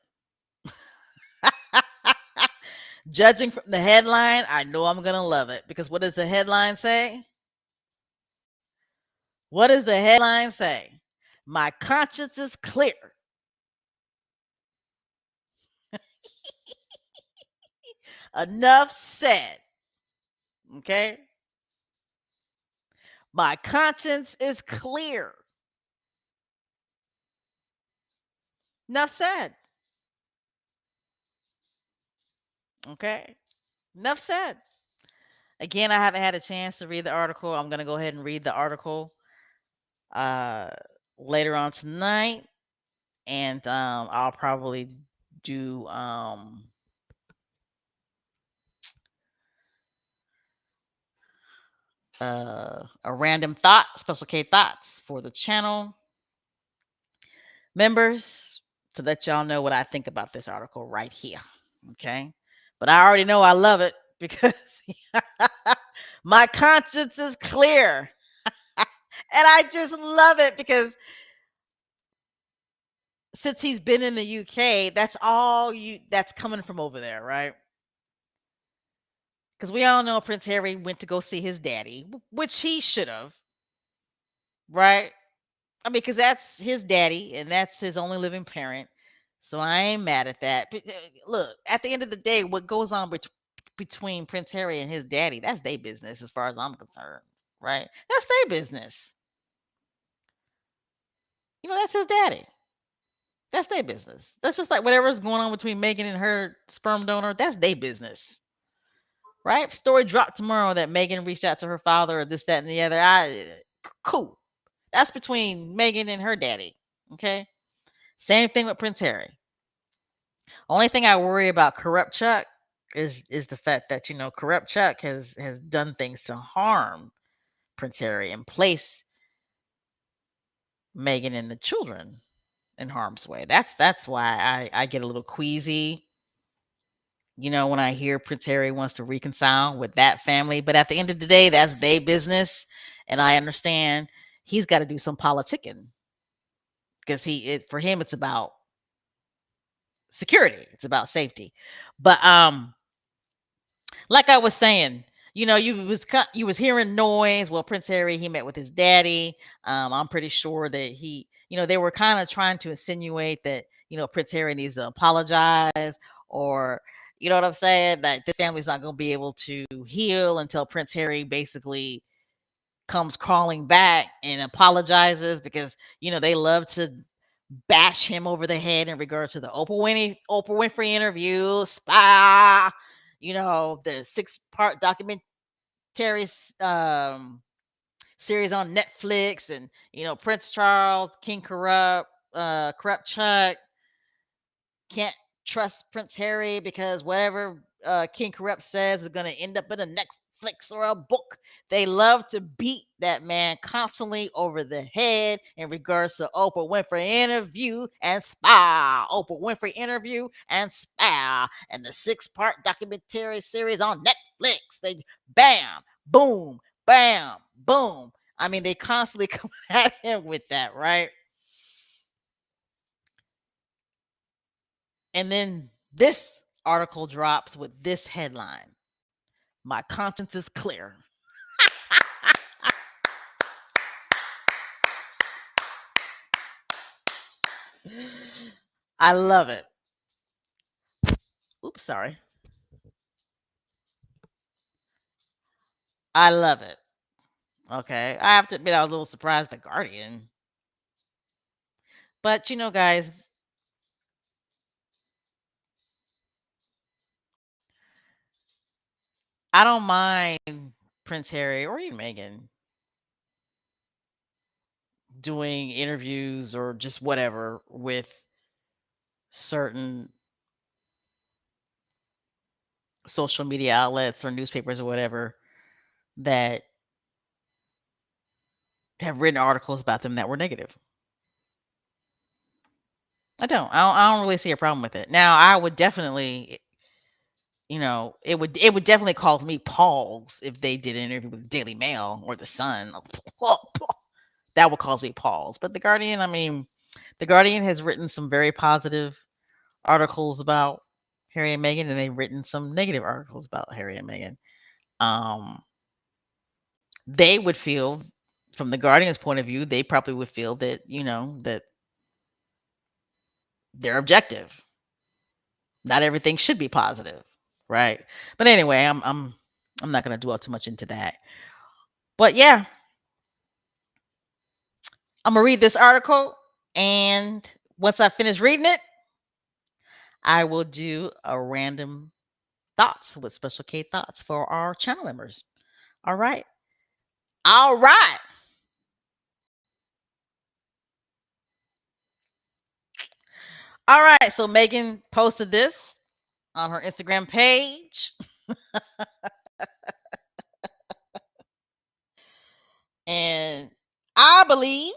Judging from the headline, I know I'm going to love it because what does the headline say? What does the headline say? My conscience is clear. Enough said. Okay? My conscience is clear. Enough said. Okay? Enough said. Again, I haven't had a chance to read the article. I'm going to go ahead and read the article uh, later on tonight. And I'll probably do a random thought, Special K thoughts for the channel members to let y'all know what I think about this article right here. Okay. But I already know I love it because my conscience is clear. And I just love it because since he's been in the UK, that's coming from over there, right? Because we all know Prince Harry went to go see his daddy, which he should have, right? I mean, because that's his daddy and that's his only living parent. So I ain't mad at that. But, look, at the end of the day, what goes on between Prince Harry and his daddy, that's their business as far as I'm concerned, right? That's their business. That's his daddy. That's their business. That's just like whatever's going on between Megan and her sperm donor, that's their business. Right? Story dropped tomorrow that Megan reached out to her father or this, that, and the other. Cool. That's between Megan and her daddy. Okay. Same thing with Prince Harry. Only thing I worry about corrupt Chuck is the fact that corrupt Chuck has done things to harm Prince Harry and place Meghan and the children in harm's way. That's why I get a little queasy, when I hear Prince Harry wants to reconcile with that family. But at the end of the day, that's their business, and I understand he's got to do some politicking because for him it's about security, it's about safety. But like I was saying, you was hearing noise. Well, Prince Harry, he met with his daddy. I'm pretty sure that they were kind of trying to insinuate that Prince Harry needs to apologize, or you know what I'm saying, that the family's not going to be able to heal until Prince Harry basically comes crawling back and apologizes, because they love to bash him over the head in regards to the Oprah Winfrey interview, Spy, the 6-part documentary series on Netflix, and Prince Charles, King Corrupt, Corrupt Chuck, can't trust Prince Harry because whatever King Corrupt says is going to end up in a Netflix or a book. They love to beat that man constantly over the head in regards to Oprah Winfrey interview and Spy. Oprah Winfrey interview and Spy. And the 6-part documentary series on Netflix. They bam, boom, bam, boom. I mean, they constantly come at him with that, right? And then this article drops with this headline: My conscience is clear. I love it. Oops, sorry. I love it. Okay. I have to admit, I was a little surprised The Guardian. But, guys, I don't mind Prince Harry or even Meghan doing interviews or just whatever with certain social media outlets or newspapers or whatever that have written articles about them that were negative. I don't really see a problem with it. Now, I would definitely, it would definitely cause me pause if they did an interview with the Daily Mail or the Sun. That would cause me pause. But the Guardian, I mean, the Guardian has written some very positive articles about Harry and Meghan, and they've written some negative articles about Harry and Meghan. Um, they would feel, from the Guardian's point of view, they probably would feel that that they're objective. Not everything should be positive, right? But anyway, I'm not going to dwell too much into that. But yeah, I'm gonna read this article, and once I finish reading it, I will do a random thoughts with Special K thoughts for our channel members. All right, all right, all right. So Megan posted this on her Instagram page, and I believe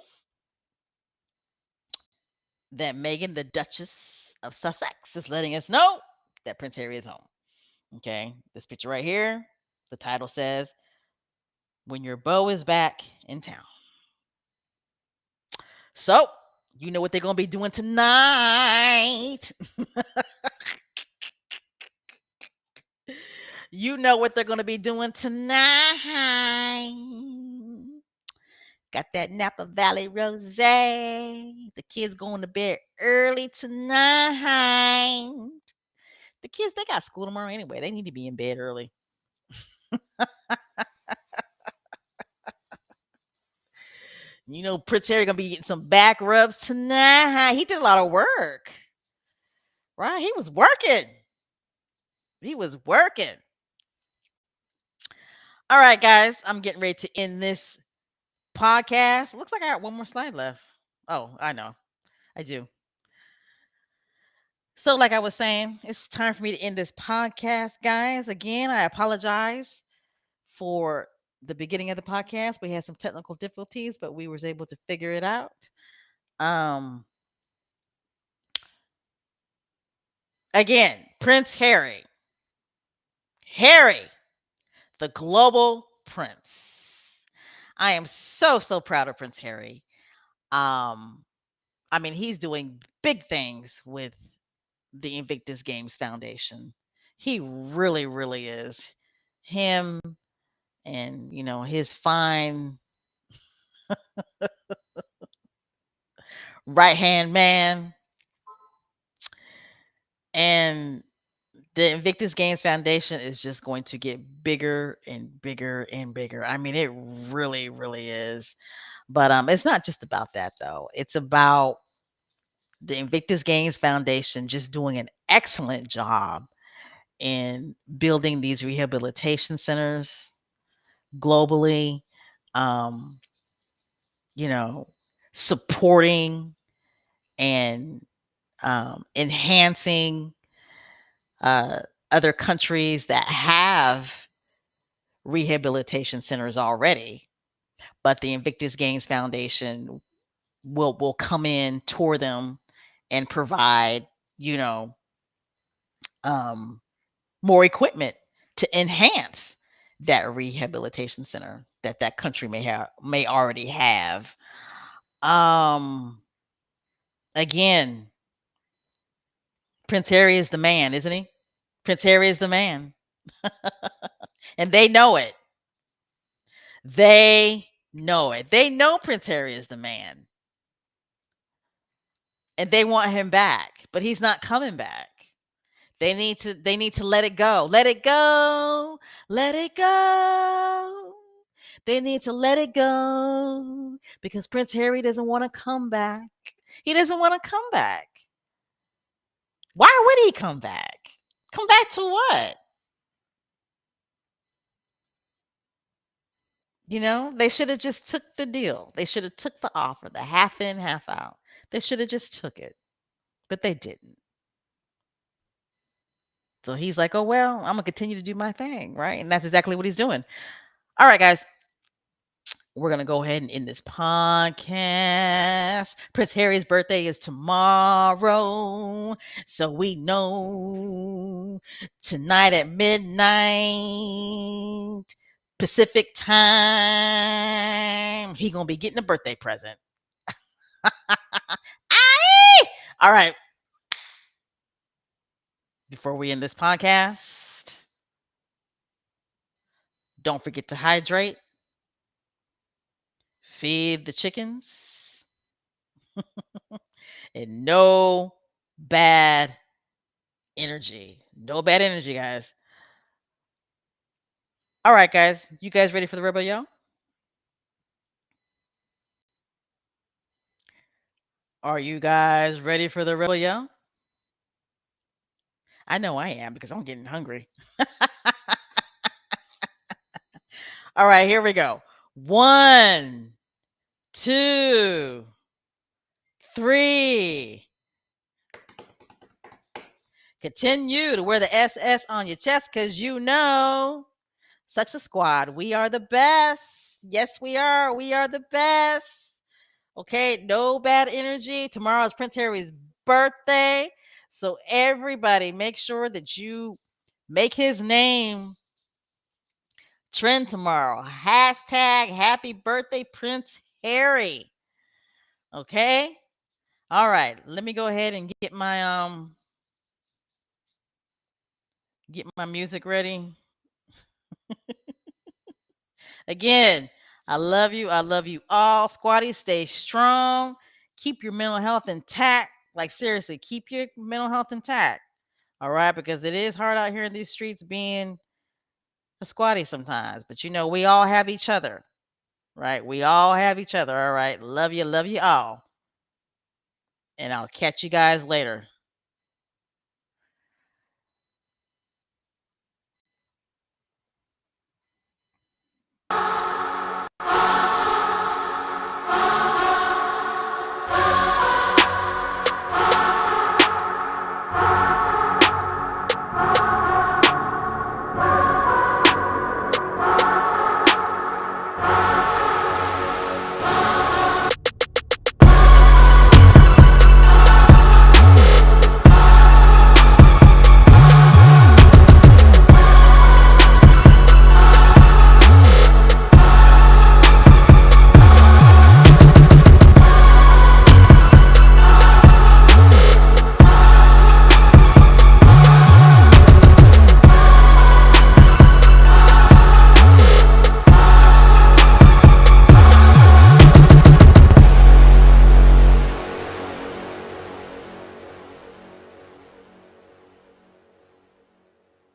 that Megan, the Duchess of Sussex, is letting us know that Prince Harry is home. Okay, this picture right here, the title says, "When your beau is back in town." So, you know what they're going to be doing tonight. You know what they're going to be doing tonight. Got that Napa Valley Rosé. The kids going to bed early tonight. The kids, they got school tomorrow anyway. They need to be in bed early. Prince Harry gonna be getting some back rubs tonight. He did a lot of work, right? He was working. He was working. All right, guys, I'm getting ready to end this podcast. Looks like I got one more slide left. Oh, I know. I do. So, like I was saying, it's time for me to end this podcast, guys. Again, I apologize for the beginning of the podcast. We had some technical difficulties, but we was able to figure it out. Um, again, Prince Harry, Harry, the global prince. I am so proud of Prince Harry. Um, I mean, he's doing big things with the Invictus Games Foundation. He really is. Him and his fine right hand man and the Invictus Games Foundation is just going to get bigger and bigger and bigger. I mean, it really is. But it's not just about that though. It's about the Invictus Games Foundation just doing an excellent job in building these rehabilitation centers globally. Um, you know, supporting and enhancing uh, other countries that have rehabilitation centers already, but the Invictus Games Foundation will come in, tour them, and provide you know um, more equipment to enhance that rehabilitation center that that country may already have. Um, again, Prince Harry is the man, isn't he? Prince Harry is the man, and they know it. They know it. They know Prince Harry is the man, and they want him back, but he's not coming back. They need to let it go. Let it go. Let it go. They need to let it go because Prince Harry doesn't want to come back. He doesn't want to come back. Why would he come back? Come back to what? They should have just took the deal. They should have took the offer, the half in, half out. They should have just took it, but they didn't. So he's like, "Oh well, I'm gonna continue to do my thing, right?" And that's exactly what he's doing. All right, guys, we're gonna go ahead and end this podcast. Prince Harry's birthday is tomorrow, so we know tonight at midnight Pacific time, he gonna be getting a birthday present. Aye! All right. Before we end this podcast, don't forget to hydrate, feed the chickens, and no bad energy. No bad energy, guys. All right, guys. You guys ready for the Rebel Yell? Are you guys ready for the Rebel Yell? I know I am because I'm getting hungry. All right, here we go. 1, 2, 3. Continue to wear the SS on your chest because Success Squad, we are the best. Yes, we are. We are the best. Okay, no bad energy. Tomorrow is Prince Harry's birthday. So everybody make sure that you make his name trend tomorrow. Hashtag happy birthday, Prince Harry. Okay? All right. Let me go ahead and get my music ready. Again, I love you. I love you all. Squatty, stay strong. Keep your mental health intact. Like, seriously, keep your mental health intact. All right. Because it is hard out here in these streets being a squatty sometimes. But we all have each other. Right. We all have each other. All right. Love you. Love you all. And I'll catch you guys later.